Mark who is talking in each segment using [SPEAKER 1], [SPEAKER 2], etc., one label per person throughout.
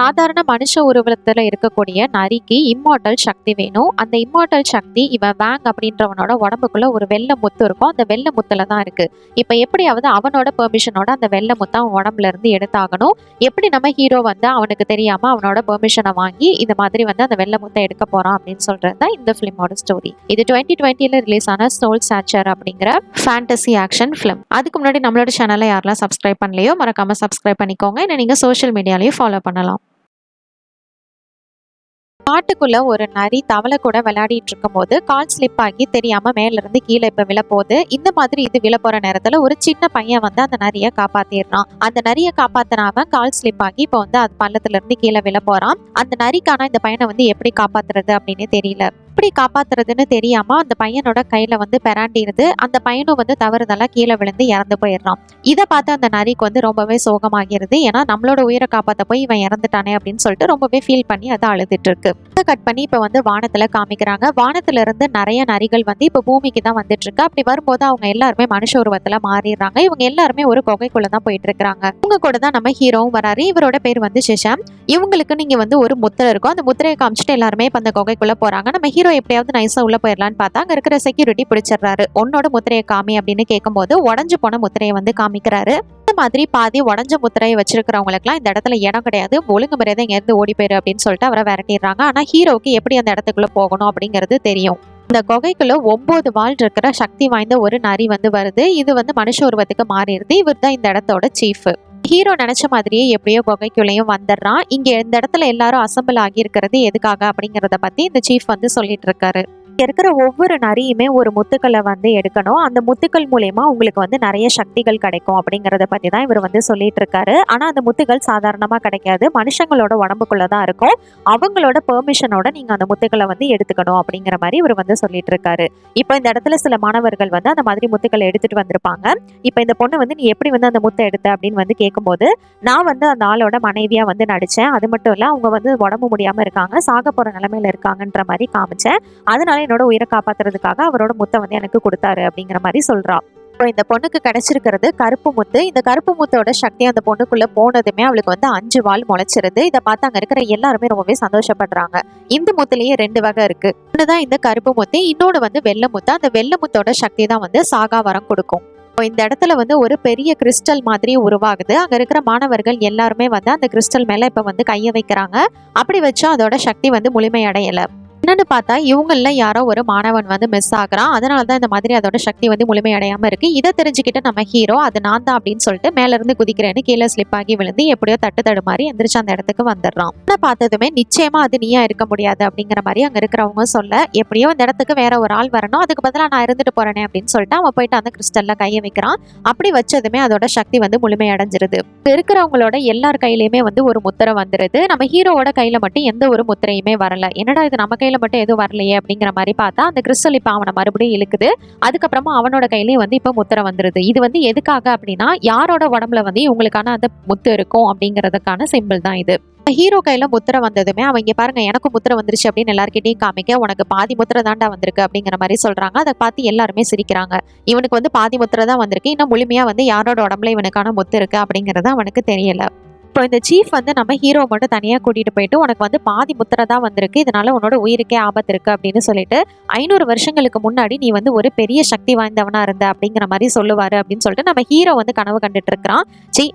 [SPEAKER 1] சாதாரண மனுஷ உருவத்துல இருக்கக்கூடிய நரிக்கு இம்மார்டல் சக்தி வேணும். அந்த இம்மார்டல் சக்தி இவன் வேங் அப்படின்றவனோட உடம்புக்குள்ள ஒரு வெள்ளை முத்து இருக்கும். அந்த வெள்ளை முத்துல தான் இருக்கு. இப்ப எப்படியாவது அவனோட பெர்மிஷனோட அந்த வெள்ளை முத்தை அவன் உடம்புல இருந்து எடுத்தாகணும். எப்படி நம்ம ஹீரோ வந்து அவனுக்கு தெரியாம அவனோட பெர்மிஷனை வாங்கி இந்த மாதிரி வந்து அந்த வெள்ளை முத்தை எடுக்க போறான் அப்படின்னு சொல்றது தான் இந்த பிலிமோட ஸ்டோரி. இது 2020 ரிலீஸ் ஆன சோல் சேச்சர் அப்படிங்கிற ஃபேண்டசி ஆக்ஷன் பிலிம். அதுக்கு முன்னாடி நம்மளோட சேனலை யாரெல்லாம் சப்ஸ்கிரைப் பண்ணலையோ மறக்காம சப்ஸ்கிரைப் பண்ணிக்கோங்க. இல்லை நீங்க சோஷியல் மீடியாலையும் ஃபாலோ பண்ணலாம். காட்டுக்குள்ள ஒரு நரி தவளை கூட விளையாடிட்டு இருக்கும் போது கால் ஸ்லிப் ஆகி தெரியாம மேல இருந்து கீழே இப்ப விழப்போகுது. இந்த மாதிரி இது விழ போற நேரத்துல ஒரு சின்ன பையன் வந்து அந்த நரியை காப்பாத்திடுறான். அந்த நரியை காப்பாத்தினாம கால் ஸ்லிப் ஆகி இப்ப வந்து அது பள்ளத்துல இருந்து கீழே விழ போறான். அந்த நரிக்கான இந்த பையனை வந்து எப்படி காப்பாத்துறது அப்படின்னு தெரியல. எப்படி காப்பாத்துறதுன்னு தெரியாம அந்த பையனோட கையில வந்து பெராண்டிருது. அந்த பையனும் வந்து தவறுதலா கீழே விழுந்து இறந்து போயிடுறான். இதை பார்த்து அந்த நரிக்கு வந்து ரொம்பவே சோகமாகிறது. ஏன்னா நம்மளோட உயிரை காப்பாத்த போய் இவன் இறந்துட்டானே அப்படின்னு சொல்லிட்டு ரொம்பவே ஃபீல் பண்ணி அதை அழுதுட்டு இருக்கு. கட் பண்ணி இப்ப வந்து வானத்துல காமிக்கிறாங்க. வானத்துல இருந்து நிறைய நரிகள் வந்து இப்ப பூமிக்கு தான் வந்துட்டு இருக்கு. அப்படி வரும்போது அவங்க எல்லாருமே மனுஷ உருவத்துல மாறிடுறாங்க. இவங்க எல்லாருமே ஒரு குகைக்குள்ள தான் போயிட்டு இருக்காங்க. இவங்க கூட தான் நம்ம ஹீரோவும் வராரு. இவரோட பேர் வந்து சிஷம். இவங்களுக்கு நீங்க வந்து ஒரு முத்திரை இருக்கும். அந்த முத்திரையை காமிச்சிட்டு எல்லாருமே இப்ப அந்த குகைக்குள்ள போறாங்க. நம்ம ஹீரோ எப்படியாவது நைஸா உள்ள போயிடலான்னு பார்த்தா அங்க இருக்கிற செக்யூரிட்டி பிடிச்சிடுறாரு. உன்னோட முத்திரையை காமி அப்படின்னு கேட்கும் போது உடஞ்சு போன முத்திரையை வந்து காமிக்கிறாரு. இந்த மாதிரி பாதி உடஞ்ச முத்திரையை வச்சிருக்கிறவங்களுக்குலாம் இந்த இடத்துல இடம் கிடையாது, ஒழுங்கு மரியாதை இங்க இருந்து ஓடி போயிரு அப்படின்னு சொல்லிட்டு அவரை விரட்டிடுறாங்க. ஆனா ஹீரோவுக்கு எப்படி அந்த இடத்துக்குள்ள போகணும் அப்படிங்கிறது தெரியும். இந்த குகைக்குள்ள 9 வால் இருக்கிற சக்தி வாய்ந்த ஒரு நரி வந்து வருது. இது வந்து மனுஷ உருவத்துக்கு மாறிடுது. இவர் தான் இந்த இடத்தோட சீஃப். ஹீரோ நினைச்ச மாதிரியே எப்படியோ குகைக்குள்ளேயும் வந்துடுறான். இங்க இந்த இடத்துல எல்லாரும் அசம்பிள் ஆகி இருக்கிறது எதுக்காக அப்படிங்கறத பத்தி இந்த சீஃப் வந்து சொல்லிட்டு இருக்காரு. இருக்கிற ஒவ்வொரு நரியுமே ஒரு முத்துக்களை வந்து எடுக்கணும். அந்த முத்துக்கள் மூலயமா உங்களுக்கு வந்து நிறைய சக்திகள் கிடைக்கும் அப்படிங்கறத பத்தி தான் இவர் வந்து சொல்லிட்டு இருக்காரு. ஆனா அந்த முத்துக்கள் சாதாரணமா கிடைக்காது, மனுஷங்களோட உடம்புக்குள்ளதான் இருக்கும். அவங்களோட பெர்மிஷனோட நீங்க அந்த முத்துக்களை வந்து எடுத்துக்கணும் அப்படிங்கிற மாதிரி இவர் வந்து சொல்லிட்டு இருக்காரு. இப்ப இந்த இடத்துல சில மாணவர்கள் வந்து அந்த மாதிரி முத்துக்களை எடுத்துட்டு வந்திருப்பாங்க. இப்ப இந்த பொண்ணு வந்து நீ எப்படி வந்து அந்த முத்தை எடுத்த அப்படின்னு வந்து கேட்கும்போது, நான் வந்து அந்த ஆளோட மனைவியா வந்து நடிச்சேன். அது மட்டும் இல்ல அவங்க வந்து உடம்பு முடியாம இருக்காங்க, சாக போற நிலைமையில இருக்காங்கன்ற மாதிரி காமிச்சேன். அதனால என்னோட உயிரை காப்பாத்துறதுக்காக அவரோட முத்தை வந்து எனக்கு கொடுத்தாரு அப்படிங்கிற மாதிரி சொல்றா. இந்த பொண்ணுக்கு கிடைச்சிருக்கிறது கருப்பு முத்து. இந்த கருப்பு முத்தோட சக்தி அந்த பொண்ணுக்குள்ள போனதுமே அவளுக்கு வந்து 5 வால் முளைச்சிருது. இதை பார்த்து அங்க இருக்கிற எல்லாருமே ரொம்பவே சந்தோஷப்படுறாங்க. இந்த முத்துலயே 2 வகை இருக்கு. ஒண்ணுதான் இந்த கருப்பு முத்து, இன்னொன்னு வந்து வெள்ளை முத்து. அந்த வெள்ளை முத்தோட சக்தி தான் வந்து சாகா வரம் கொடுக்கும். இந்த இடத்துல வந்து ஒரு பெரிய கிறிஸ்டல் மாதிரி உருவாகுது. அங்க இருக்கிற மாணவர்கள் எல்லாருமே வந்து அந்த கிறிஸ்டல் மேல இப்ப வந்து கைய வைக்கிறாங்க. அப்படி வச்சும் அதோட சக்தி வந்து முழுமையடையல. என்னன்னு பார்த்தா இவங்கள யாரோ ஒரு மாணவன் வந்து மிஸ் ஆகுறான். அதனாலதான் இந்த மாதிரி அதோட சக்தி வந்து முழுமையடையாம இருக்கு. இதை தெரிஞ்சுக்கிட்டு நம்ம ஹீரோ அது நான் தான் அப்படின்னு சொல்லிட்டு மேல இருந்து குதிக்கிறேன்னு கீழே ஸ்லிப் ஆகி விழுந்து எப்படியோ தடுமாறி எந்திரிச்சு அந்த இடத்துக்கு வந்துடுறான். பார்த்ததுமே நிச்சயமா அது நீயா இருக்க முடியாது அப்படிங்கிற மாதிரி அங்க இருக்கிறவங்க சொல்ல, எப்படியோ இந்த இடத்துக்கு வேற ஒரு ஆள் வரணும், அதுக்கு பதிலா நான் இருந்துட்டு போறேனே அப்படின்னு சொல்லிட்டு அவன் போயிட்டு அந்த கிறிஸ்டல்ல கையை வைக்கிறான். அப்படி வச்சதுமே அதோட சக்தி வந்து முழுமையடைஞ்சிருது. இருக்கிறவங்களோட எல்லார் கையிலயுமே வந்து ஒரு முத்திரை வந்துருது. நம்ம ஹீரோவோட கையில மட்டும் எந்த ஒரு முத்திரையுமே வரல. என்னடா இது நம்ம கையில மட்டும் எதுவும் வரலையே அப்படிங்கிற மாதிரி பார்த்தா அந்த கிறிஸ்டல் இப்ப அவனை மறுபடியும் இழுக்குது. அதுக்கப்புறமா அவனோட கையிலயும் வந்து இப்ப முத்திரை வந்துருது. இது வந்து எதுக்காக அப்படின்னா யாரோட உடம்புல வந்து இவங்களுக்கான அந்த முத்து இருக்கும் அப்படிங்கிறதுக்கான சிம்பிள் தான் இது. ஹீரோ கையில முத்திரை வந்ததுமே அவங்க பாருங்க எனக்கு முத்திரை வந்துருச்சு அப்படின்னு எல்லார்கிட்டையும் காமிக்க, உனக்கு பாதி முத்திரை தாண்டா வந்திருக்கு அப்படிங்கிற மாதிரி சொல்றாங்க. அதை பார்த்து எல்லாருமே சிரிக்கிறாங்க. இவனுக்கு வந்து பாதி முத்திரை தான் வந்திருக்கு, இன்னும் முழுமையா வந்து யாரோட உடம்புல இவனுக்கான முத்து இருக்கு அப்படிங்கறது அவனுக்கு தெரியல. இப்போ இந்த சீஃப் வந்து நம்ம ஹீரோ மட்டும் தனியா கூட்டிட்டு போயிட்டு உனக்கு வந்து பாதி முத்திரை தான் வந்திருக்கு, இதனால உன்னோட உயிருக்கே ஆபத்து இருக்கு அப்படின்னு சொல்லிட்டு 500 வருஷங்களுக்கு முன்னாடி நீ வந்து ஒரு பெரிய சக்தி வாய்ந்தவனா இருந்த அப்படிங்கிற மாதிரி சொல்லுவாரு அப்படின்னு சொல்லிட்டு நம்ம ஹீரோ வந்து கனவு கண்டுட்டு இருக்கிறான்.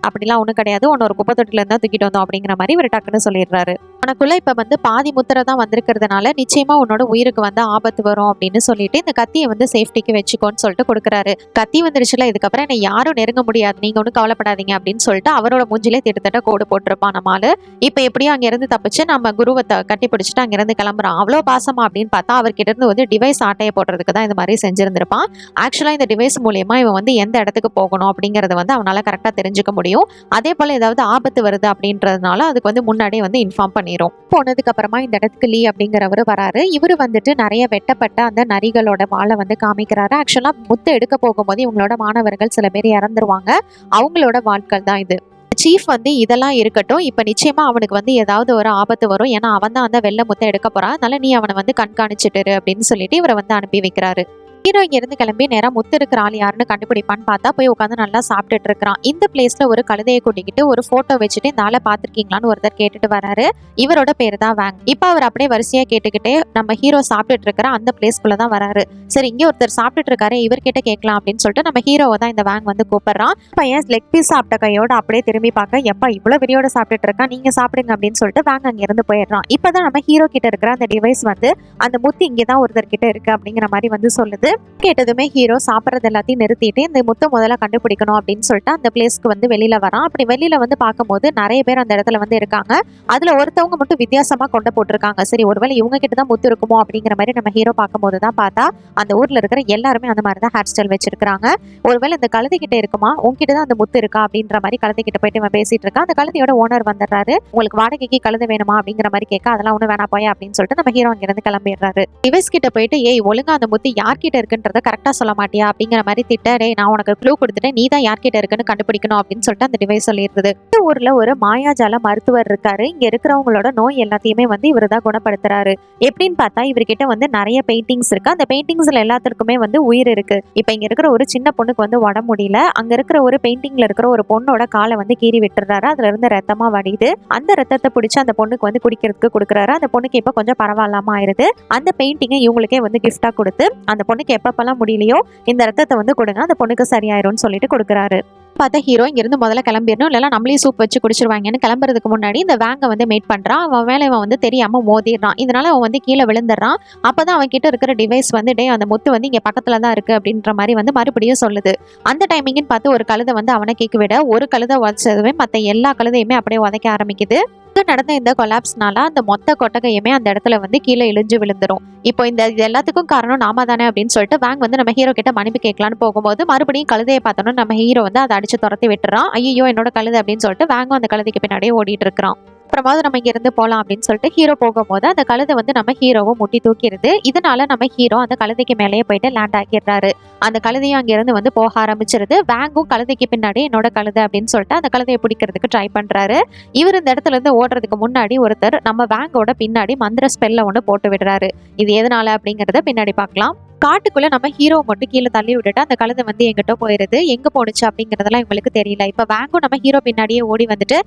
[SPEAKER 1] அப்படிலாம் ஒண்ணும் கிடையாது, உன்ன ஒரு குப்பை தொட்டில இருந்தா தூக்கிட்டு வந்தோம் அப்படிங்கிற மாதிரி இவர் டக்குன்னு சொல்லிடுறாரு. உனக்குள்ள இப்ப வந்து பாதி முத்திரை தான் வந்திருக்கிறதுனால நிச்சயமா உன்னோட உயிருக்கு வந்து ஆபத்து வரும் அப்படின்னு சொல்லிட்டு இந்த கத்தியை வந்து சேஃப்டிக்கு வச்சுக்கோன்னு சொல்லிட்டு கொடுக்குறாரு. கத்தி வந்துருச்சுல, இதுக்கப்புறம் என்ன யாரும் நெருங்க முடியாது, நீங்க ஒன்றும் கவலைப்படாதீங்க அப்படின்னு சொல்லிட்டு அவரோட மூஞ்சிலே திட்டத்தட்ட கோடு போட்டிருப்பான் நம்மால. இப்ப எப்படியும் அங்க இருந்து தப்பிச்சு நம்ம குருவை கட்டி பிடிச்சிட்டு அங்க இருந்து கிளம்புறான். அவ்வளவு பாசமா அப்படின்னு பார்த்தா அவர்கிட்ட இருந்து வந்து டிவைஸ் ஆட்டையை போடுறதுக்கு தான் இந்த மாதிரி செஞ்சிருந்திருப்பான். ஆக்சுவலா இந்த டிவைஸ் மூலியமா இவன் வந்து எந்த இடத்துக்கு போகணும் அப்படிங்கறத வந்து அவனால கரெக்டா தெரிஞ்சுக்க முடியும். அதே போல ஏதாவது ஆபத்து வருது அப்படின்றதுனால அதுக்கு வந்து முன்னாடியே வந்து இன்ஃபார்ம் பண்ணிரும். போனதுக்கு அப்புறமா இந்த இடத்துக்கு லீ அப்படிங்கிறவரு வராரு. இவரு வந்துட்டு நிறைய வெட்டப்பட்ட அந்த நரிகளோட வாழை வந்து காமிக்கிறாரு. ஆக்சுவலா முத்து எடுக்க போகும்போது இவங்களோட மாணவர்கள் சில பேர் இறந்துருவாங்க. அவங்களோட வாழ்க்கள் தான் இது. சீஃப் வந்து இதெல்லாம் இருக்கட்டும், இப்ப நிச்சயமா அவனுக்கு வந்து ஏதாவது ஒரு ஆபத்து வரும், ஏன்னா அவன் தான் அந்த வெள்ளை முத்தை எடுக்க போறான், அதனால நீ அவனை வந்து கண்காணிச்சுட்டு அப்படின்னு சொல்லிட்டு இவரை வந்து அனுப்பி வைக்கிறாரு. ஹீரோ இங்க இருந்து கிளம்பி நேரா முத்து இருக்கிற ஆள் யாருன்னு கண்டுபிடிப்பான்னு பார்த்தா போய் உட்காந்து நல்லா சாப்பிட்டுட்டு இருக்கிறான். இந்த பிளேஸ்ல ஒரு கழுதையை கூட்டிக்கிட்டு ஒரு போட்டோ வச்சுட்டு இந்த ஆளை பாத்திருக்கீங்களான்னு ஒருத்தர் கேட்டுட்டு வராரு. இவரோட பேரு தான் வேங். இப்ப அவர் அப்படியே வரிசையா கேட்டுக்கிட்டே நம்ம ஹீரோ சாப்பிட்டுட்டு இருக்கிற அந்த பிளேஸ்க்குள்ளதான் வராரு. சரி, இங்க ஒருத்தர் சாப்பிட்டுட்டு இருக்காரு, இவர்கிட்ட கேட்கலாம் அப்படின்னு சொல்லிட்டு நம்ம ஹீரோவை தான் இந்த வேங் வந்து கூப்பிடுறான். பையன் லெக் பீஸ் சாப்பிட்ட கையோட அப்படியே திரும்பி பார்க்க, எப்ப இவ்வளவு வெறியோட சாப்பிட்டுட்டு இருக்கா, நீங்க சாப்பிடுங்க அப்படின்னு சொல்லிட்டு வேங் அங்க இருந்து போயிடுறான். இப்பதான் நம்ம ஹீரோ கிட்ட இருக்கிற அந்த டிவைஸ் வந்து அந்த முத்து இங்கதான் ஒருத்தர் கிட்ட இருக்கு அப்படிங்கிற மாதிரி வந்து சொல்லுது. கேட்டதுமே ஹீரோ சாப்பிட்றது எல்லாத்தையும் நிறுத்திட்டு இந்த முத்தை முதல்ல கண்டுபிடிக்கணும் அப்படின்னு சொல்லிட்டு அந்த பிளேஸ்க்கு வந்து வெளியில வரான். அப்படி வெளியில வந்து பார்க்கும்போது நிறைய பேர் அந்த இடத்துல வந்து இருக்காங்க. அதுல ஒருத்தவங்க மட்டும் வித்தியாசமா கொண்டு போட்டிருக்காங்க. சரி, ஒருவேளை இவங்க கிட்ட தான் முத்து இருக்குமோ அப்படிங்கிற மாதிரி நம்ம ஹீரோ பார்க்கும்போது தான் பார்த்தா அந்த ஊர்ல இருக்கிற எல்லாருமே அந்த மாதிரி தான் ஹேர் ஸ்டைல் வச்சிருக்காங்க. ஒருவேளை இந்த கழுதை கிட்ட இருக்குமா, உங்ககிட்ட தான் அந்த முத்து இருக்கா அப்படின்ற மாதிரி கழுதை கிட்ட போயிட்டு இவன் பேசிட்டு இருக்கான். அந்த கழுதையோட ஓனர் வந்துடுறாரு. உங்களுக்கு வாடகைக்கு கழுதை வேணுமா அப்படிங்கிற மாதிரி கேட்க, அதெல்லாம் ஒண்ணு வேணா போய் அப்படின்னு சொல்லிட்டு நம்ம ஹீரோ அங்க இருந்து கிளம்பிடுறாரு. டிவைஸ் கிட்ட போயிட்டு, ஏய் ஒழுங்கா அந்த முத்து யார்கிட்ட இருக்குன்றத கரெக்டா சொல்ல மாட்டியா அப்படிங்கிற மாதிரி திட்டே, நான் உனக்கு க்ளூ கொடுத்துட்டேன், நீ தான் யார்கிட்ட இருக்குன்னு கண்டுபிடிக்கணும் அப்படின்னு சொல்லிட்டு அந்த டிவைஸ் சொல்லிடுது. இந்த ஊர்ல ஒரு மாயாஜால மருத்துவர் இருக்காரு. இங்க இருக்கிறவங்களோட நோய் எல்லாத்தையுமே வந்து இவர் தான் குணப்படுத்துறாரு. எப்படின்னு பார்த்தா இவர்கிட்ட வந்து நிறைய பெயிண்டிங்ஸ் இருக்கு. அந்த பெயிண்டிங்ஸ்ல எல்லாத்துக்குமே வந்து உயிர் இருக்கு. இப்ப இங்க இருக்கிற ஒரு சின்ன பொண்ணுக்கு வந்து உடம்பு முடியல. அங்க இருக்கிற ஒரு பெயிண்டிங்ல இருக்கிற ஒரு பொண்ணோட காலை வந்து கீறி விட்டுறாரு. அதுல இருந்து ரத்தமா வடியுது. அந்த ரத்தத்தை பிடிச்சு அந்த பொண்ணுக்கு வந்து குடிக்கிறதுக்கு கொடுக்குறாரு. அந்த பொண்ணுக்கு இப்ப கொஞ்சம் பரவாயில்லாம ஆயிருது. அந்த பெயிண்டிங்கை இவங்களுக்கே வந்து கிஃப்டா கொடுத்து அந்த பொண்ணுக்கு எப்பப்பெல்லாம் முடியலையோ இந்த ரத்தத்தை வந்து கொடுங்க, அந்த பொண்ணுக்கு சரியாயிரும்னு சொல்லிட்டு கொடுக்குறாரு. பார்த்தா ஹீரோ இங்கிருந்து முதல்ல கிளம்பிடணும், இல்லைன்னா நம்மளையும் சூப் வச்சு குடிச்சிருவாங்கன்னு கிளம்புறதுக்கு முன்னாடி இந்த வேங்கை வந்து மீட் பண்றான். அவன் மேலே இவன் வந்து தெரியாம மோதிடுறான். இதனால அவன் வந்து கீழே விழுந்துடுறான். அப்பதான் அவன் கிட்ட இருக்கிற டிவைஸ் வந்து டே அந்த முத்து வந்து இங்க பக்கத்துல தான் இருக்கு அப்படின்ற மாதிரி வந்து மறுபடியும் சொல்லுது. அந்த டைமிங்னு பார்த்து ஒரு கழுதை வந்து அவனை கேட்க விட ஒரு கழுதை உதச்சதுமே மற்ற எல்லா கழுதையுமே அப்படியே உதைக்க ஆரம்பிக்குது. நடந்த இந்த கொலாப்ஸ்னால அந்த மொத்த கொட்டகையுமே அந்த இடத்துல வந்து கீழே இழிஞ்சு விழுந்துரும். இப்போ இது எல்லாத்துக்கும் காரணம் நாம தானே அப்படின்னு சொல்லிட்டு வேங் வந்து நம்ம ஹீரோ கிட்ட மன்னிப்பு கேட்கலான்னு போகும்போது மறுபடியும் கழுதையை பார்த்தோன்னா நம்ம ஹீரோ வந்து அதை அடிச்சு துரத்தி விட்டுறான். ஐயோ என்னோட கழுதை அப்படின்னு சொல்லிட்டு வேங்கும் அந்த கழுதைக்கு பின்னாடியே ஓடிட்டு இருக்கிறான். அப்புறமாவது நம்ம இங்க இருந்து போலாம் அப்படின்னு சொல்லிட்டு ஹீரோ போகும்போது அந்த கழுதை வந்து நம்ம ஹீரோவும் முட்டி தூக்கிடுது. இதனால நம்ம ஹீரோ அந்த கழுதைக்கு மேலேயே போயிட்டு லேண்ட் ஆக்கிடுறாரு. அந்த கழுதையும் அங்க இருந்து வந்து போக ஆரம்பிச்சிருது. வேங்கும் கழுதைக்கு பின்னாடி என்னோட கழுதை அப்படின்னு சொல்லிட்டு அந்த கழுதையை பிடிக்கிறதுக்கு ட்ரை பண்றாரு. இவர் இந்த இடத்துல இருந்து ஓடுறதுக்கு முன்னாடி ஒருத்தர் நம்ம வேங்கோட பின்னாடி மந்திர ஸ்பெல்ல ஒன்று போட்டு விடுறாரு. இது எதனால அப்படிங்கறத பின்னாடி பார்க்கலாம். காட்டுக்குள்ள நம்ம ஹீரோ மட்டும் கீழே தள்ளி விட்டுட்டு அந்த கழுதை வந்து எங்கிட்ட போயிருது. எங்க போனுச்சு அப்படிங்கறதெல்லாம் இவங்களுக்கு தெரியல. இப்ப வேங்கும் நம்ம ஹீரோ பின்னாடியே ஓடி வந்துட்டு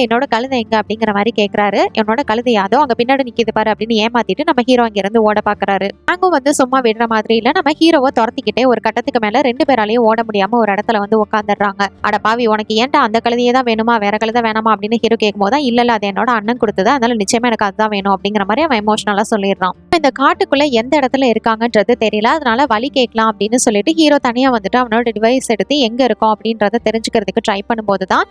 [SPEAKER 1] என்னோட கழுதை எங்க அப்படிங்கிற மாதிரி கேட்கறாரு. என்னோட கழுதை யாதோ அங்க பின்னாடி நிக்கிது பாரு அப்படின்னு ஏமாத்திட்டு நம்ம ஹீரோ அங்க இருந்து ஓட பாக்குறாரு. வேங்கும் வந்து சும்மா விடுற மாதிரி இல்ல, நம்ம ஹீரோவை துரத்திக்கிட்டே ஒரு கட்டத்துக்கு மேல ரெண்டு பேராலையும் ஓட முடியாம ஒரு இடத்துல வந்து உட்காந்துடுறாங்க. அட பாவி, உனக்கு ஏன்டா அந்த கழுதையே தான் வேணுமா, வேற கழுதை வேணாமா அப்படின்னு ஹீரோ கேட்கும் போது இல்ல அது என்னோட அண்ணன் கொடுத்தது, அதனால நிச்சயமா எனக்கு அதுதான் வேணும் அப்படிங்கிற மாதிரி அவன் எமோஷனலா சொல்லிடுறான். இந்த காட்டுக்குள்ள எந்த இடத்துல இருக்காங்கன்றது தெரியல, அதனால வழி கேட்கலாம் அப்படின்னு சொல்லிட்டு ஹீரோ தனியா வந்துட்டு அவனோட டிவைஸ் எடுத்து எங்க இருக்கும் அப்படின்றத தெரிஞ்சுக்கிறதுக்கு ட்ரை பண்ணும்போது தான்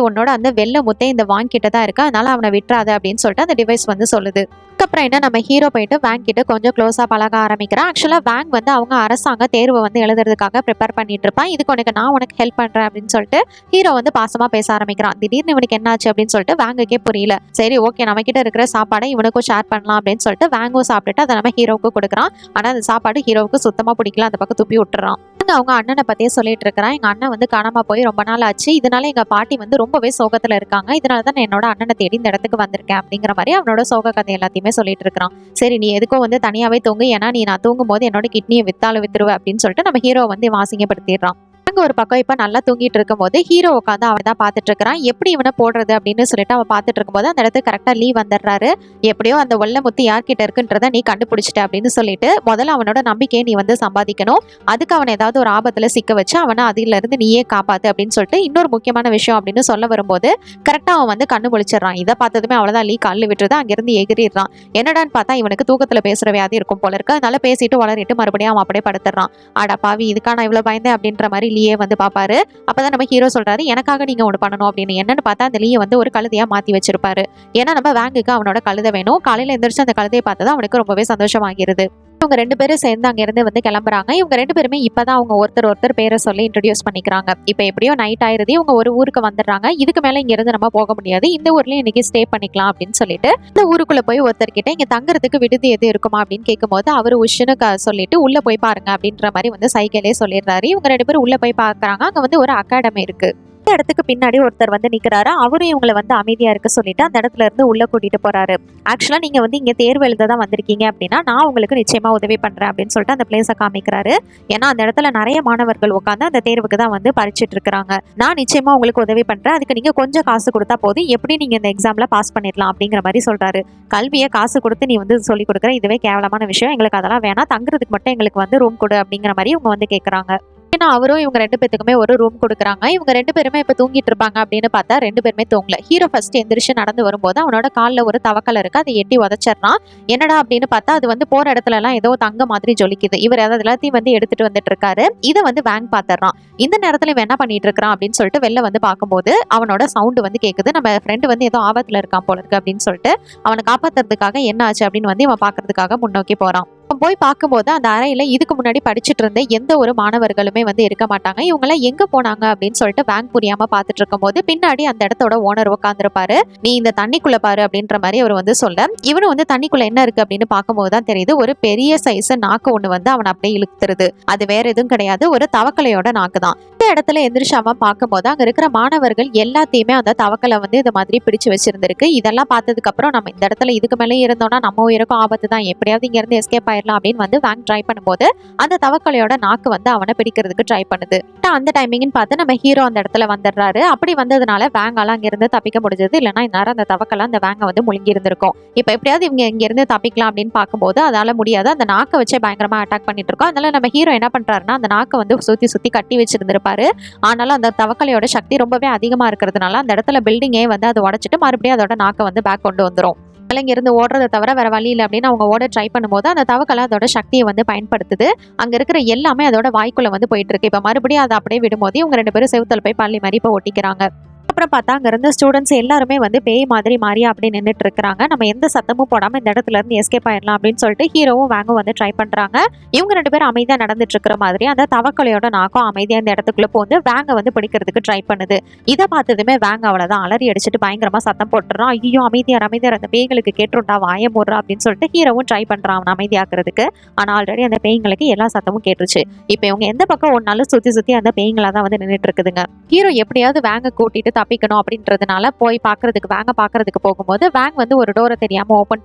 [SPEAKER 1] உன்னோட அந்த வெள்ளை முத்தை இந்த வாங்கிட்ட தான் இருக்கு, அதனால அவனை விட்டுறாது அப்படின்னு சொல்லிட்டு அந்த டிவைஸ் வந்து சொல்லுது. அதுக்கப்புறம் என்ன நம்ம ஹீரோ போயிட்டு வேங் கிட்ட கொஞ்சம் க்ளோஸா பழக ஆரம்பிக்கிறான். ஆக்சுவலா வேங் வந்து அவங்க அரசாங்க தேர்வை வந்து எழுதுறதுக்காக ப்ரிப்பேர் பண்ணிட்டு இருப்பான். இதுக்கு நான் உனக்கு ஹெல்ப் பண்றேன் அப்படின்னு சொல்லிட்டு ஹீரோ வந்து பாசமா பேச ஆரம்பிக்கிறான். திடீர்னு இவனுக்கு என்னாச்சு அப்படின்னு சொல்லிட்டு வேங்குக்கே புரியல. சரி ஓகே, நம்ம கிட்ட இருக்கிற சாப்பாடை இவனுக்கும் ஷேர் பண்ணலாம் அப்படின்னு சொல்லிட்டு வேங்கும் சாப்பிட்டுட்டு அதை நம்ம ஹீரோவுக்கு கொடுக்குறான். ஆனா அந்த சாப்பாடு ஹீரோவுக்கு சுத்தமா பிடிக்கல, அந்த பக்கம் துப்பி விட்டுறான். அவங்க அண்ணனை பத்தியே சொல்லிட்டு இருக்கிறான். எங்க அண்ணன் வந்து காணாம போய் ரொம்ப நாள் ஆச்சு, இதனால எங்க பாட்டி வந்து ரொம்பவே சோகத்துல இருக்காங்க, இதனாலதான் என்னோட அண்ணனை தேடி இந்த இடத்துக்கு வந்திருக்கேன் அப்படிங்கிற மாதிரி அவனோட சோக கதை எல்லாத்தையுமே சொல்லிட்டு இருக்கிறான். சரி, நீ எதுக்கும் வந்து தனியாவே தூங்கு, ஏன்னா நீ நான் தூங்கும் போது என்னோட கிட்னியை வித்துருவேன் அப்படின்னு சொல்லிட்டு நம்ம ஹீரோ வந்து வாசிங்கப்படுத்திடுறான். அங்க ஒரு பக்கம் இப்ப நல்லா தூங்கிட்டு இருக்கும் போது ஹீரோ உட்காந்து அவன் தான் பாத்துட்டு இருக்கிறான். எப்படி இவனை போடுறது அப்படின்னு சொல்லிட்டு அவன் பாத்துட்டு இருக்கும் போது அந்த இடத்துக்கு கரெக்டா லீவ் வந்துடுறாரு. எப்படியோ அந்த வெள்ளை முத்து யார்கிட்ட இருக்குன்றத நீ கண்டுபிடிச்சிட்ட அப்படின்னு சொல்லிட்டு முதல்ல அவனோட நம்பிக்கையை நீ வந்து சம்பாதிக்கணும், அதுக்கு அவனை ஏதாவது ஒரு ஆபத்துல சிக்க வச்சு அவனை அதுல இருந்து நீயே காப்பாத்து அப்படின்னு சொல்லிட்டு இன்னொரு முக்கியமான விஷயம் அப்படின்னு சொல்ல வரும்போது கரெக்டா அவன் வந்து கண்ணு முழிச்சிடறான். இதை பார்த்ததுமே அவ்வளவுதான் லீ கல்லு விட்டுறது அங்கிருந்து எகிரிடுறான். என்னடான்னு பார்த்தா இவனுக்கு தூக்கத்துல பேசுற வியாதி இருக்கும் போல இருக்கு, அதனால பேசிட்டு வளரிட்டு மறுபடியும் அவன் அப்படியே படுத்துறான். ஆடா பாவி, இதுக்கான இவ்வளவு பயந்தேன் அப்படின்ற மாதிரி லீயே வந்து பாப்பாரு. அப்பதான் நம்ம ஹீரோ சொல்றாரு, எனக்காக நீங்க ஒண்ணு பண்ணணும் அப்படின்னு. என்னன்னு பார்த்தா அந்த லீயை வந்து ஒரு கழுதையா மாத்தி வச்சிருப்பாரு. ஏன்னா நம்ம வேங்குக்கு அவனோட கழுதை வேணும். காலையில எந்திரிச்சு அந்த கழுதையை பார்த்தா அவனுக்கு ரொம்பவே சந்தோஷமாகிறது. இவங்க ரெண்டு பேரும் சேர்ந்து அங்க இருந்து வந்து கிளம்புறாங்க. இவங்க ரெண்டு பேருமே இப்பதான் அவங்க ஒருத்தர் பேரை சொல்லி இன்ட்ரோடியூஸ் பண்ணிக்கிறாங்க. இப்ப எப்படியோ நைட் ஆயிருது, இவங்க ஒரு ஊருக்கு வந்துடுறாங்க. இதுக்கு மேல இங்க இருந்து நம்ம போக முடியாது, இந்த ஊர்லயும் இன்னைக்கு ஸ்டே பண்ணிக்கலாம் அப்படின்னு சொல்லிட்டு இந்த ஊருக்குள்ள போய் ஒருத்தர்கிட்ட இங்க தங்குறதுக்கு விடுதி எது இருக்குமா அப்படின்னு கேட்கும்போது அவரு உஷ்னு சொல்லிட்டு உள்ள போய் பாருங்க அப்படின்ற மாதிரி வந்து சைக்கிளே சொல்லிடுறாரு. இவங்க ரெண்டு பேரும் உள்ள போய் பாக்குறாங்க. அங்க வந்து ஒரு அகாடமி இருக்கு. இந்த இடத்துக்கு பின்னாடி ஒருத்தர் வந்து நிக்கிறாரு. அவரும் இவங்களை வந்து அமைதியா இருக்க சொல்லிட்டு அந்த இடத்துல இருந்து உள்ள கூட்டிட்டு போறாரு. ஆக்சுவலா நீங்க வந்து இங்க தேர்வு எழுத தான் வந்திருக்கீங்க அப்படின்னா நான் உங்களுக்கு நிச்சயமா உதவி பண்றேன் அப்படின்னு சொல்லிட்டு அந்த பிளேஸை காமிக்கிறாரு. ஏன்னா அந்த இடத்துல நிறைய மாணவர்கள் உட்காந்து அந்த தேர்வுக்கு தான் வந்து படிச்சுட்டு இருக்காங்க. நான் நிச்சயமா உங்களுக்கு உதவி பண்றேன், அதுக்கு நீங்க கொஞ்சம் காசு கொடுத்தா போதும், எப்படி நீங்க இந்த எக்ஸாம்ல பாஸ் பண்ணிடலாம் அப்படிங்கிற மாதிரி சொல்றாரு. கல்வியை காசு கொடுத்து நீ வந்து சொல்லி கொடுக்குற, இதுவே கேவலமான விஷயம், எங்களுக்கு அதெல்லாம் வேணாம், தங்குறதுக்கு மட்டும் எங்களுக்கு வந்து ரூம் கொடு அப்படிங்கிற மாதிரி இவங்க வந்து கேட்கறாங்க. ஏன்னா அவரும் இவங்க 2 பேத்துக்குமே ஒரு ரூம் கொடுக்குறாங்க. இவங்க 2 பேருமே இப்ப தூங்கிட்டு இருப்பாங்க அப்படின்னு பார்த்தா 2 பேருமே தூங்கல. ஹீரோ ஃபர்ஸ்ட் எந்திரிச்சு நடந்து வரும்போது அவனோட கால்ல ஒரு தவக்கலை இருக்கு, அதை எட்டி உதச்சிடறான். என்னடா அப்படின்னு பார்த்தா அது வந்து போற இடத்துல எல்லாம் ஏதோ தங்க மாதிரி ஜொலிக்குது. இவர் அதை எல்லாத்தையும் வந்து எடுத்துட்டு வந்துட்டு இருக்காரு. இதை வந்து வேங் பாத்துறான். இந்த நேரத்துல இவன் என்ன பண்ணிட்டு இருக்கான் அப்படின்னு சொல்லிட்டு வெளில வந்து பார்க்கும்போது அவனோட சவுண்ட் வந்து கேக்குது. நம்ம ஃப்ரெண்டு வந்து ஏதோ ஆபத்துல இருக்கான் போல இருக்கு அப்படின்னு சொல்லிட்டு அவனை காப்பாத்துறதுக்காக என்ன ஆச்சு அப்படின்னு வந்து இவன் பாக்குறதுக்காக முன்னோக்கி போறான். போய் பார்க்கும்போது அந்த அறையில இதுக்கு முன்னாடி படிச்சுட்டு இருந்த எந்த ஒரு மாணவர்களுமே வந்து இருக்க மாட்டாங்க. இவங்கெல்லாம் எங்க போனாங்க அப்படின்னு சொல்லிட்டு வேங் புரியாம பார்த்துட்டு இருக்கும் போது பின்னாடி அந்த இடத்தோட ஓனர் உட்காந்துருப்பாரு. நீ இந்த தண்ணிக்குள்ள பாரு அப்படின்ற மாதிரி அவர் வந்து சொல்ல, இவனு வந்து தண்ணிக்குள்ள என்ன இருக்கு அப்படின்னு பார்க்கும்போது தான் தெரியுது ஒரு பெரிய சைஸ் நாக்கு ஒண்ணு வந்து அவன் அப்படியே இழுத்துருது. அது வேற எதுவும் கிடையாது, ஒரு தவக்கலையோட நாக்கு தான். இந்த இடத்துல எந்திரிச்சு அவன் பார்க்கும்போது அங்க இருக்கிற மாணவர்கள் எல்லாத்தையுமே அந்த தவக்கலை வந்து இந்த மாதிரி பிடிச்சு வச்சிருந்திருக்கு. இதெல்லாம் பார்த்ததுக்கு அப்புறம் நம்ம இந்த இடத்துல இதுக்கு மேலே இருந்தோம்னா நம்ம உயிருக்கும் ஆபத்து தான், எப்படியாவது இங்க இருந்து எஸ்கேப் ஆயிடலாம் அப்படின்னு வந்து வேங் ட்ரை பண்ணும்போது அந்த தவக்கலையோட நாக்கு வந்து அவனை பிடிக்கிறதுக்கு ட்ரை பண்ணுது. அந்த டைமிங்னு பார்த்து நம்ம ஹீரோ அந்த இடத்துல வந்துடுறாரு. அப்படி வந்ததுனால வேங்கால அங்க இருந்து தப்பிக்க முடிஞ்சது. இல்லைன்னா இந்நேரம் அந்த தவக்கலை அந்த வேங்கை வந்து முழுங்கி இருந்திருக்கும். இப்ப எப்படியாவது இவங்க இங்க இருந்து தப்பிக்கலாம் அப்படின்னு பார்க்கும்போது அதால முடியாது. அந்த நாக்கை வச்சு பயங்கரமா அட்டாக் பண்ணிட்டு இருக்கோம். அதனால நம்ம ஹீரோ என்ன பண்றாருன்னா அந்த நாக்கை வந்து சுத்தி சுத்தி கட்டி வச்சிருந்திருப்பாரு. ஆனாலும் அந்த தவக்கலையோட சக்தி ரொம்பவே அதிகமா இருக்கிறதுனால அந்த இடத்துல பில்டிங்கே வந்து அதை உடைச்சிட்டு மறுபடியும் அதோட நாக்கை வந்து பேக் கொண்டு வந்துரும். இங்க இருந்து ஓடுறதை தவிர வேற வழி இல்லை அப்படின்னு அவங்க ஓட ட்ரை பண்ணும்போது அந்த தவக்கலை அதோட சக்தியை வந்து பயன்படுத்துது. அங்க இருக்கிற எல்லாமே அதோட வாய்க்குள்ள வந்து போயிட்டு இருக்கு. இப்ப மறுபடியும் அதை அப்படியே விடும்போது இவங்க 2 பேரும் செவுத்துல போய் பள்ளி மாதிரி இப்ப ஒட்டிக்கிறாங்க. அப்புறம் பார்த்தா அங்க இருந்த ஸ்டூடெண்ட்ஸ் எல்லாருமே வந்து பேய் மாதிரி மாறியா அப்படி நின்றுட்டு இருக்காங்க. நம்ம எந்த சத்தமும் போடாம இந்த இடத்துல இருந்து எஸ்கேப் ஆயிடலாம் அப்படின்னு சொல்லிட்டு ஹீரோவும் வேங்கும் வந்து ட்ரை பண்றாங்க. இவங்க 2 பேரும் அமைதியா நடந்துட்டு இருக்கிற மாதிரி அந்த தவக்கலையோட நாக்கும் அமைதியா இந்த இடத்துக்குள்ள போந்து வேங்க வந்து பிடிக்கிறதுக்கு ட்ரை பண்ணுது. இதை பார்த்ததுமே வேங்க அவ்வளவுதான் அலறி அடிச்சுட்டு பயங்கரமா சத்தம் போட்டுறான். ஐயோ அமைதியார் அமைதியார், அந்த பேய்களுக்கு கேட்டுருண்டா வாய போடுறா அப்படின்னு சொல்லிட்டு ஹீரோவும் ட்ரை பண்றான் அவன் அமைதியாக்குறதுக்கு. ஆனா ஆல்ரெடி அந்த பேய்களுக்கு எல்லா சத்தமும் கேட்டுருச்சு. இப்ப இவங்க எந்த பக்கம் ஒன்னாலும் சுத்தி சுத்தி அந்த பேய்களா தான் வந்து நின்றுட்டு இருக்குதுங்க. ஹீரோ எப்படியாவது வேங்க கூட்டிட்டு தப்பிக்கணும் அப்படின்றதுனால போய் பாக்குறதுக்கு வேங்க பாக்குறதுக்கு போகும்போது வேங் வந்து ஒரு டோரை தெரியாம ஓபன்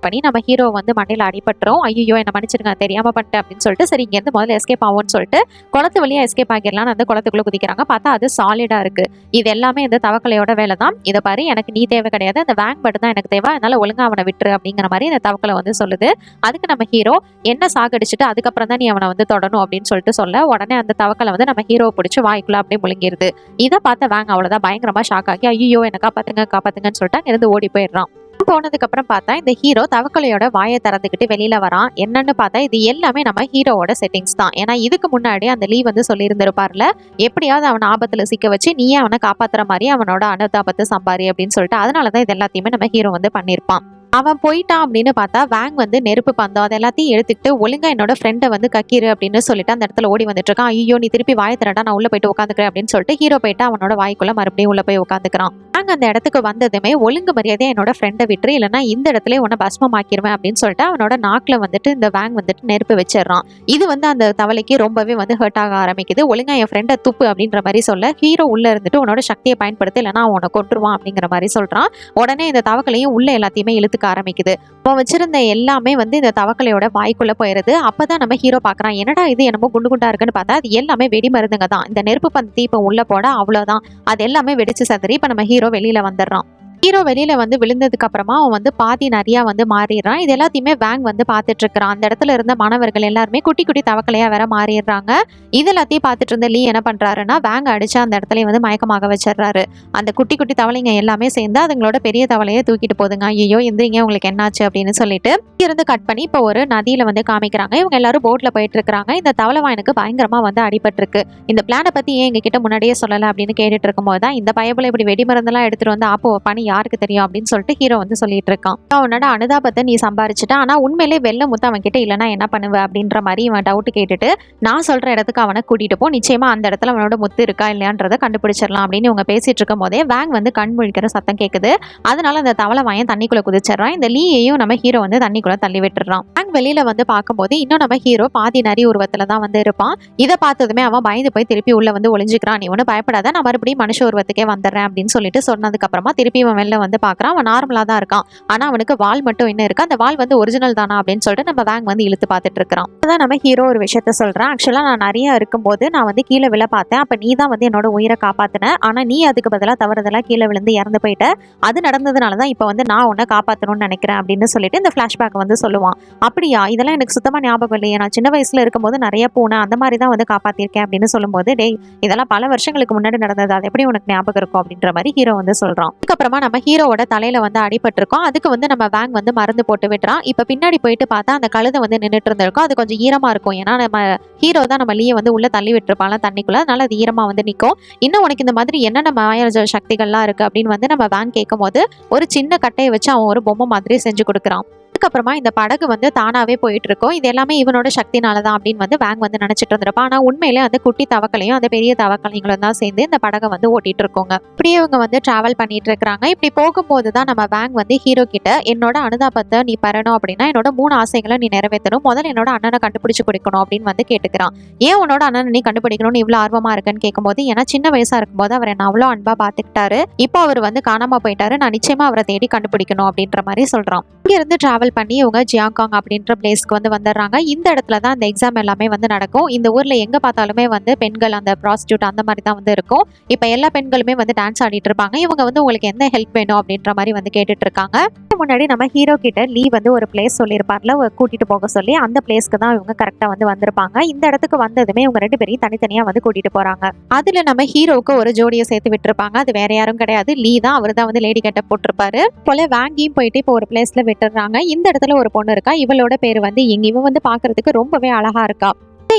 [SPEAKER 1] பண்ணி நம்ம ஹீரோ வந்து மண்டையில அடிபட்டுரும். ஐயோ என்ன மன்னிச்சிருங்க தெரியாம பண்ணிட்டேன் அப்படின்னு சொல்லிட்டு சரி இங்க இருந்து முதல்ல எஸ்கேப் ஆகும்னு சொல்லிட்டு குளத்து வழியா எஸ்கேப் ஆகிடலாம் அந்த குளத்துக்குள்ள குதிக்கிறாங்க. பார்த்தா அது சாலிடா இருக்கு. இது எல்லாமே இந்த தவக்கலையோட வேலை தான். இதை பாரு எனக்கு நீ தேவை கிடையாது, அந்த வேங் மட்டும் தான் எனக்கு தேவை, அதனால ஒழுங்கா அவனை விட்டுரு அப்படிங்கிற மாதிரி இந்த தவக்கலை வந்து சொல்லுது. அதுக்கு நம்ம ஹீரோ என்ன சாகடிச்சுட்டு அதுக்கப்புறம் தான் நீ அவனை வந்து தொடணும் அப்படின்னு சொல்லிட்டு சொல்ல உடனே அந்த தவக்கலை வந்து நம்ம ஹீரோவை பிடிச்சி வாய்க்குள்ள அப்படியே முழுங்கிருது. இதை பார்த்த வேங் அவ்வளவுதான் பயங்கரமா ஷாக் ஆகி ஐயோ என்ன காப்பாத்துங்க காப்பாத்துங்கன்னு சொல்லிட்டு அங்கிருந்து ஓடி போயிடுறான். போனதுக்கு அப்புறம் பார்த்தா இந்த ஹீரோ தவக்கலையோட வாயை திறந்துக்கிட்டு வெளியில வரான். என்னன்னு பார்த்தா இது எல்லாமே நம்ம ஹீரோவோட செட்டிங்ஸ் தான். ஏன்னா இதுக்கு முன்னாடி அந்த லீ வந்து சொல்லி இருந்திருப்பார்ல, எப்படியாவது அவன் ஆபத்துல சிக்க வச்சு நீயே அவனை காப்பாத்துற மாதிரி அவனோட அனுதாபத்தை சம்பாரி அப்படின்னு சொல்லிட்டு அதனாலதான் இது எல்லாத்தையுமே நம்ம ஹீரோ வந்து பண்ணிருப்பான். அவன் போயிட்டான் அப்படின்னு பார்த்தா வேங் வந்து நெருப்பு பந்தம் அது எல்லாத்தையும் எடுத்துக்கிட்டு ஒழுங்கா என்னோட ஃப்ரெண்டை வந்து கக்கிரு அப்படின்னு சொல்லிட்டு அந்த இடத்துல ஓடி வந்துட்டு இருக்கான். ஐயோ நீ திருப்பி வாயை திறடா, நான் உள்ள போயிட்டு உட்காந்துக்கிறேன் அப்படின்னு சொல்லிட்டு ஹீரோ போயிட்டு அவனோட வாய்க்குள்ள மறுபடியும் உள்ள போய் உட்காந்துக்கிறான். வேங் அந்த இடத்துக்கு வந்ததுமே ஒழுங்கு மரியாதையா என்னோட ஃப்ரெண்டை விட்டுரு, இல்லைன்னா இந்த இடத்துல உன்னை பஸ்மமாக்கிருவேன் அப்படின்னு சொல்லிட்டு அவனோட நாக்குல வந்துட்டு இந்த வேங் வந்துட்டு நெருப்பு வச்சிடறான். இது வந்து அந்த தவளைக்கு ரொம்பவே வந்து ஹர்ட் ஆக ஆரம்பிக்குது. ஒழுங்கா என் ஃப்ரெண்டை துப்பு அப்படின்ற மாதிரி சொல்ல ஹீரோ உள்ள இருந்துட்டு உன்னோட சக்தியை பயன்படுத்த, இல்லைன்னா அவனை கொன்றுவான் அப்படிங்கிற மாதிரி சொல்றான். உடனே இந்த தவக்கலையும் உள்ள எல்லாத்தையுமே இழுத்துக்க ஆரம்பிக்குது. இப்போ வச்சிருந்த எல்லாமே வந்து இந்த தவக்கலையோட வாய்க்குள்ள போயிருது. அப்பதான் நம்ம ஹீரோ பாக்குறான், என்னடா இது என்னமோ குண்டு குண்டா இருக்குன்னு பார்த்தா அது எல்லாமே வெடி மருந்துங்க தான். இந்த நெருப்பு பந்தி இப்ப உள்ள போட அவ்வளவுதான், அது எல்லாமே வெடிச்சு சதுரி இப்ப நம்ம ஹீரோ வெளியில வந்துடுறான். ஹீரோ வெளியில வந்து விழுந்ததுக்கு அப்புறமா அவன் வந்து பாதி நிறையா வந்து மாறிடுறான். இது எல்லாத்தையுமே வேங் வந்து பார்த்துட்டு இருக்கிறான். அந்த இடத்துல இருந்த மாணவர்கள் எல்லாருமே குட்டி குட்டி தவக்கலையா வேற மாறிடுறாங்க. இது எல்லாத்தையும் பார்த்துட்டு இருந்த லீ என்ன பண்றாருன்னா வேங்க அடிச்சு அந்த இடத்துல வந்து மயக்கமாக வச்சிடறாரு. அந்த குட்டி குட்டி தவளைங்க எல்லாமே சேர்ந்து அதுங்களோட பெரிய தவளையை தூக்கிட்டு போதுங்க. ஐயோ எந்திரிங்க உங்களுக்கு என்னாச்சு அப்படின்னு சொல்லிட்டு இருந்து கட் பண்ணி இப்போ ஒரு நதியில வந்து காமிக்கிறாங்க. இவங்க எல்லாரும் போட்ல போயிட்டு இருக்காங்க. இந்த தவளைவாயனுக்கு பயங்கரமா வந்து அடிபட்டிருக்கு. இந்த பிளானை பத்தி ஏன் எங்க கிட்ட முன்னாடியே சொல்லல அப்படின்னு கேட்டுட்டு இருக்கும் போதுதான் இந்த பயபுல இப்படி வெடி மருந்தெல்லாம் எடுத்துட்டு வந்து ஆப்போ பண்ணி யாருக்கு தெரியும் அப்படின்னு சொல்லிட்டு ஹீரோ வந்து சொல்லிட்டு இருக்கான். அவனோட அனுதாபத்தை நீ சம்பாரிச்சுட்ட, ஆனா உண்மையிலே வெள்ள முத்து அவன் கிட்ட இல்லைன்னா என்ன பண்ணுவ அப்படின்ற மாதிரி இவன் டவுட் கேட்டுட்டு, நான் சொல்ற இடத்துக்கு அவனை கூட்டிட்டு போ, நிச்சயமா அந்த இடத்துல அவனோட முத்து இருக்கா இல்லையான்றதை கண்டுபிடிச்சிடலாம் அப்படின்னு இவங்க பேசிட்டு இருக்கும் போதே வேங் வந்து கண் முழிக்கிற சத்தம் கேட்குது. அதனால அந்த தவளை வாயன் தண்ணிக்குள்ள குதிச்சிடறான். இந்த லீயையும் நம்ம ஹீரோ வந்து தண்ணிக்குள்ள தள்ளி விட்டுறான். வேங் வெளியில வந்து பார்க்கும்போது இன்னும் நம்ம ஹீரோ பாதி நரி உருவத்துல தான் வந்து இருப்பான். இதை பார்த்ததுமே அவன் பயந்து போய் திருப்பி உள்ள வந்து ஒளிஞ்சுக்கிறான். நீ ஒன்றும் பயப்படாத, நான் மறுபடியும் மனுஷ உருவத்துக்கே வந்துடுறேன் அப்படின்னு சொல்லிட்டு சொன்னதுக்கு அப்புறமா திருப்பி அவன் வெளில வந்து பார்க்கறான். அவன் நார்மலா தான் இருக்கான். ஆனா அவனுக்கு வால் மட்டும் இன்னும் இருக்கு. அந்த வால் வந்து ஒரிஜினல் தானா அப்படின்னு சொல்லிட்டு நம்ம வேங் வந்து இழுத்து பார்த்துட்டு இருக்கிறான். அதான் நம்ம ஹீரோ ஒரு விஷயத்த சொல்றான். ஆக்சுவலா நான் நிறைய இருக்கும்போது நான் வந்து கீழே விழ பார்த்தேன். அப்ப நீ தான் வந்து என்னோட உயிரை காப்பாத்தின. ஆனா நீ அதுக்கு பதிலாக தவறுதலா கீழே விழுந்து இறந்து போயிட்ட. அது நடந்ததுனால தான் இப்போ வந்து நான் உன்னை காப்பாற்றணும்னு நினைக்கிறேன் அப்படின்னு சொல்லிட்டு இந்த ஃபிளாஷ்பேக் வந்து சொல்லுவான். அப்படியா, இதெல்லாம் எனக்கு சுத்தமா ஞாபகம் இல்லையே, நான் சின்ன வயசுல இருக்கும்போது நிறைய பூனை அந்த மாதிரி தான் வந்து காப்பாத்திருக்கேன் அப்படின்னு சொல்லும்போது, டேய் இதெல்லாம் பல வருஷங்களுக்கு முன்னாடி நடந்தது, அது எப்படி உனக்கு ஞாபகம் இருக்கும் அப்படின்ற மாதிரி ஹீரோ வந்து சொல்றான். அதுக்கப்புறமா நம்ம ஹீரோவோட தலையில வந்து அடிபட்டிருக்கோம். அதுக்கு வந்து நம்ம வேங் வந்து மருந்து போட்டு விட்டுறான். இப்ப பின்னாடி போயிட்டு பார்த்தா அந்த கழுதை வந்து நின்றுட்டு இருந்திருக்கும். அது கொஞ்சம் ஈரமா இருக்கும். ஏன்னா நம்ம ஹீரோ தான் நம்ம லீயை வந்து உள்ள தள்ளி விட்டுருப்பாங்க தண்ணிக்குள்ள, அதனால அது ஈரமா வந்து நிற்கும். இன்னும் உனக்கு இந்த மாதிரி என்னென்ன மாய சக்திகள்லாம் இருக்கு அப்படின்னு வந்து நம்ம வேங் கேட்கும் போது ஒரு சின்ன கட்டையை வச்சு அவன் ஒரு பொம்மை மாதிரி செஞ்சு கொடுக்குறான். அதுக்கப்புறமா இந்த படகு வந்து தானாவே போயிட்டு இருக்கும். இது எல்லாமே இவனோட சக்தினாலதான் அப்படின்னு வந்து வேங் வந்து நினைச்சிட்டு இருந்திருப்பான். ஆனா உண்மையிலே அந்த குட்டி தவக்கலையும் அந்த பெரிய தவக்கலைங்களும் தான் சேர்ந்து இந்த படகை வந்து ஓட்டிட்டு இருக்கோங்க. இப்படியே இவங்க வந்து டிராவல் பண்ணிட்டு இருக்கிறாங்க. இப்படி போகும்போது தான் நம்ம வேங் வந்து ஹீரோ கிட்ட, என்னோட அனுதாபத்தை நீ பெறணும் அப்படின்னா என்னோட 3 ஆசைகளை நீ நிறைவேற்றணும், முதல்ல என்னோட அண்ணனை கண்டுபிடிச்சு கொடுக்கணும் அப்படின்னு வந்து கேட்டுக்கிறான். ஏன் உன்னோட அண்ணனை நீ கண்டுபிடிக்கணும்னு இவ்வளவு ஆர்வமா இருக்குன்னு கேட்கும்போது, ஏன்னா சின்ன வயசா இருக்கும்போது அவர் என்ன அவ்வளோ அன்பா பாத்துக்கிட்டாரு, இப்போ அவர் வந்து காணாம போயிட்டாரு, நான் நிச்சயமா அவரை தேடி கண்டுபிடிக்கணும் அப்படின்ற மாதிரி சொல்றான். இங்க இருந்து டிராவல் பண்ணி இவங்க ஜியாங்காங் அப்படின்ற பிளேஸ்க்கு வந்து வந்துடுறாங்க. இந்த இடத்துல தான் இந்த எக்ஸாம் எல்லாமே வந்து நடக்கும். இந்த ஊர்ல எங்க பார்த்தாலுமே வந்து பெண்கள் அந்த ப்ராஸ்டியூட் அந்த மாதிரி தான் வந்து இருக்கும். இப்ப எல்லா பெண்களுமே வந்து டான்ஸ் ஆடிட்டு இருப்பாங்க. இவங்க வந்து உங்களுக்கு என்ன ஹெல்ப் வேணும் அப்படின்ற மாதிரி வந்து கேட்டுட்டு இருக்காங்க. முன்னாடி நம்ம ஹீரோ கிட்ட லீ வந்து ஒரு பிளேஸ் சொல்லியிருப்பார்ல கூட்டிட்டு போக சொல்லி, அந்த பிளேஸ்க்கு தான் இவங்க கரெக்டா வந்து வந்திருப்பாங்க. இந்த இடத்துக்கு வந்ததுமே இவங்க 2 பேரையும் தனித்தனியா வந்து கூட்டிட்டு போறாங்க. அதுல நம்ம ஹீரோவுக்கு ஒரு ஜோடியை சேர்த்து விட்டுருப்பாங்க. அது வேற யாரும் கிடையாது, லீ தான். அவர் தான் வந்து லேடி கெட்டப் போட்டிருப்பாரு போல. வேங்கியும் போயிட்டு இப்போ ஒரு பிளேஸ்ல விட்டுறாங்க. இந்த இடத்துல ஒரு பொண்ணு இருக்கா. இவளோட பேரு வந்து இவ வந்து பாக்குறதுக்கு ரொம்பவே அழகா இருக்கா.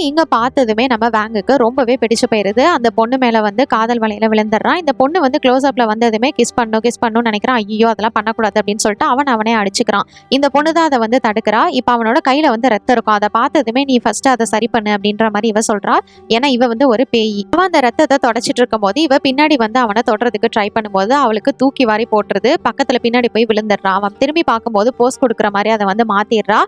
[SPEAKER 1] இங்க பார்த்ததுமே நம்ம வேங்குக்கு ரொம்பவே பிடிச்சு போயிருது. அந்த பொண்ணு மேல வந்து காதல் வலையில விழுந்துடுறான். இந்த பொண்ணு வந்து க்ளோஸ் அப்ல வந்ததுமே கிஸ் பண்ணணும்னு நினைக்கிறான். ஐயோ அதெல்லாம் பண்ணக்கூடாது அப்படின்னு சொல்லிட்டு அவனே அடிச்சுக்கிறான். இந்த பொண்ணு தான் அதை வந்து தடுக்கிறா. இப்ப அவனோட கையில வந்து ரத்தம் இருக்கும். அதை பார்த்ததுமே நீ ஃபர்ஸ்ட் அதை சரி பண்ணு அப்படின்ற மாதிரி இவ சொல்றா. ஏன்னா இவ வந்து ஒரு பேய். அவன் அந்த ரத்தத்தை தொடச்சிட்டு இருக்கும் போது இவ பின்னாடி வந்து அவனை தொடறதுக்கு ட்ரை பண்ணும்போது அவளுக்கு தூக்கி வாரி போட்டுருது. பக்கத்துல பின்னாடி போய் விழுந்துடுறான். அவன் திரும்பி பார்க்கும்போது போஸ் கொடுக்குற மாதிரி அதை வந்து மாத்திடுறா.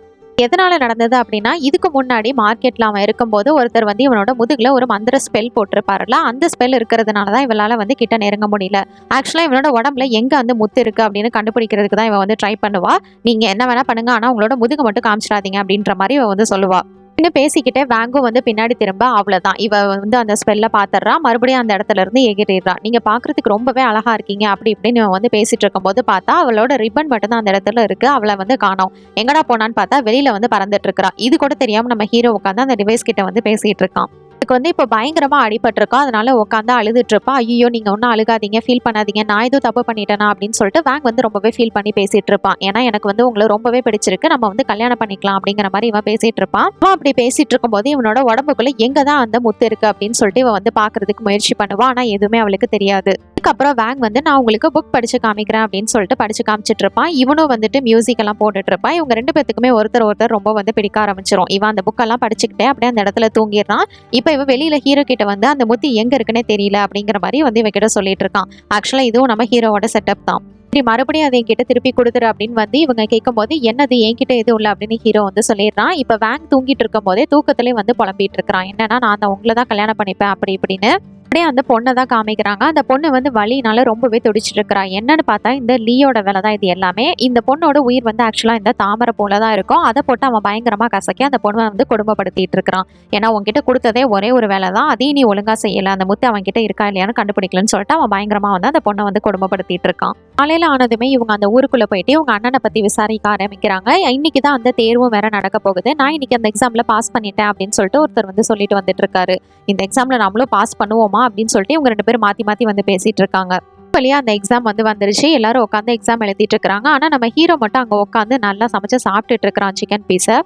[SPEAKER 1] எதனால நடந்தது அப்படின்னா, இதுக்கு முன்னாடி மார்க்கெட்ல அவன் இருக்கும்போது ஒருத்தர் வந்து இவனோட முதுகுல ஒரு மந்திர ஸ்பெல் போட்டிருப்பாருல, அந்த ஸ்பெல் இருக்கிறதுனாலதான் இவளால வந்து கிட்ட நெருங்க முடியல. ஆக்சுவலா இவனோட உடம்புல எங்க வந்து முத்து இருக்கு அப்படின்னு கண்டுபிடிக்கிறதுக்கு தான் இவன் வந்து ட்ரை பண்ணுவா. நீங்க என்ன வேணா பண்ணுங்க, ஆனா உங்களோட முதுகு மட்டும் காமிச்சிடாதீங்க அப்படின்ற மாதிரி இவன் வந்து சொல்லுவா. இன்னும் பேசிக்கிட்டே வேங்கும் வந்து பின்னாடி திரும்ப அவ்வளவுதான். இவ வந்து அந்த ஸ்பெல்ல பாத்துறா. மறுபடியும் அந்த இடத்துல இருந்து எகிறிடுறா. நீங்க பாக்குறதுக்கு ரொம்பவே அழகா இருக்கீங்க அப்படி இப்படின்னு இவன் வந்து பேசிட்டு இருக்கும் போது பார்த்தா அவளோட ரிப்பன் மட்டும் தான் அந்த இடத்துல இருக்கு. அவளை வந்து காணோம். எங்கடா போனான்னு பார்த்தா வெளியில வந்து பறந்துட்டு இருக்கா. இது கூட தெரியாம நம்ம ஹீரோ உட்காந்து அந்த டிவைஸ் கிட்ட வந்து பேசிட்டு இருக்கான். இதுக்கு வந்து இப்போ பயங்கரமா அடிபட்டிருக்கா. அதனால உட்காந்து அழுதுட்டு இருப்பா. ஐயோ நீங்க ஒன்னும் அழுகாதீங்க, ஃபீல் பண்ணாதீங்க, நான் எதுவும் தப்பு பண்ணிட்டேனா அப்படின்னு சொல்லிட்டு வேங் வந்து ரொம்பவே ஃபீல் பண்ணி பேசிட்டு இருப்பான். ஏன்னா எனக்கு வந்து உங்களை ரொம்பவே பிடிச்சிருக்கு, நம்ம வந்து கல்யாணம் பண்ணிக்கலாம் அப்படிங்கிற மாதிரி இவன் பேசிட்டு இருப்பான். அவன் அப்படி பேசிட்டு இருக்கும் போது இவனோட உடம்புக்குள்ள எங்கதான் அந்த முத்து இருக்கு அப்படின்னு சொல்லிட்டு இவன் வந்து பாக்குறதுக்கு முயற்சி பண்ணுவான். ஆனா எதுவுமே அவளுக்கு தெரியாது. அதுக்கப்புறம் வேங் வந்து நான் உங்களுக்கு புக் படிச்சு காமிக்கிறேன் அப்படின்னு சொல்லிட்டு படிச்சு காமிச்சிட்டு இருப்பான். இவனும் வந்துட்டு மியூசிக் எல்லாம் போட்டுட்டு இருப்பான். இவங்க 2 பேத்துக்குமே ஒருத்தர் ரொம்ப வந்து பிடிக்க ஆரம்பிச்சிரும். இவன் அந்த புக் எல்லாம் படிச்சுக்கிட்டே அப்படியே அந்த இடத்துல தூங்கிடுறான். இப்ப இவன் வெளியில ஹீரோ கிட்ட வந்து அந்த முத்து எங்க இருக்குன்னே தெரியல அப்படிங்கிற மாதிரி வந்து இவன் கிட்ட சொல்லிட்டு இருக்கான். ஆக்சுவலா இதுவும் நம்ம ஹீரோவோட செட்டப் தான். மறுபடியும் அதை என்கிட்ட திருப்பி கொடுத்துரு அப்படின்னு வந்து இவங்க கேட்கும் போது என்னது என்கிட்ட எதுவும் இல்லை அப்படின்னு ஹீரோ வந்து சொல்லிடுறான். இப்ப வேங் தூங்கிட்டு இருக்கும் போதே தூக்கத்திலே வந்து புலம்பிட்டு இருக்கிறான். என்னன்னா நான் உங்களை தான் கல்யாணம் பண்ணிப்பேன் அப்படி இப்படின்னு. அப்படியே அந்த பொண்ணை தான் காமிக்கிறாங்க. அந்த பொண்ணு வந்து வலினால ரொம்பவே துடிச்சிட்டு இருக்கிறா. என்னன்னு பார்த்தா இந்த லீயோட வேலை தான் இது எல்லாமே. இந்த பொண்ணோட உயிர் வந்து ஆக்சுவலா இந்த தாமரை போல தான் இருக்கும். அதை போட்டு அவன் பயங்கரமா கசக்கி அந்த பொண்ணை வந்து கொடுமைப்படுத்திட்டு இருக்கிறான். ஏன்னா உன்கிட்ட கொடுத்ததே ஒரே ஒரு வேலை தான், அதையும் நீ ஒழுங்கா செய்யல, அந்த முத்து அவன் கிட்ட இருக்கா இல்லையான்னு கண்டுபிடிக்கலன்னு சொல்லிட்டு அவன் பயங்கரமா வந்து அந்த பொண்ணை வந்து கொடுமைப்படுத்திட்டு இருக்கான். காலையில ஆனதுமே இவங்க அந்த ஊருக்குள்ள போயிட்டு இவங்க அண்ணனை பத்தி விசாரிக்க ஆரம்பிக்கிறாங்க. இன்னைக்கு தான் அந்த தேர்வும் வேற நடக்க போகுது, நான் இன்னைக்கு அந்த எக்ஸாம்ல பாஸ் பண்ணிட்டேன் அப்படின்னு சொல்லிட்டு ஒருத்தர் வந்து சொல்லிட்டு வந்துட்டு இருக்காரு. இந்த எக்ஸாம்ல நம்மளும் பாஸ் பண்ணுவோமா அப்படின்னு சொல்லிட்டு இவங்க 2 பேரும் மாத்தி மாத்தி வந்து பேசிட்டு இருக்காங்க. வழியா அந்த எக்ஸாம் வந்து வந்துருச்சு. எல்லாரும் உட்காந்து எக்ஸாம் எழுதிட்டு இருக்காங்க. ஆனா நம்ம ஹீரோ மட்டும் அங்க உட்காந்து நல்லா சமைச்சு சாப்பிட்டுட்டு இருக்கிறான் சிக்கன் பீஸை.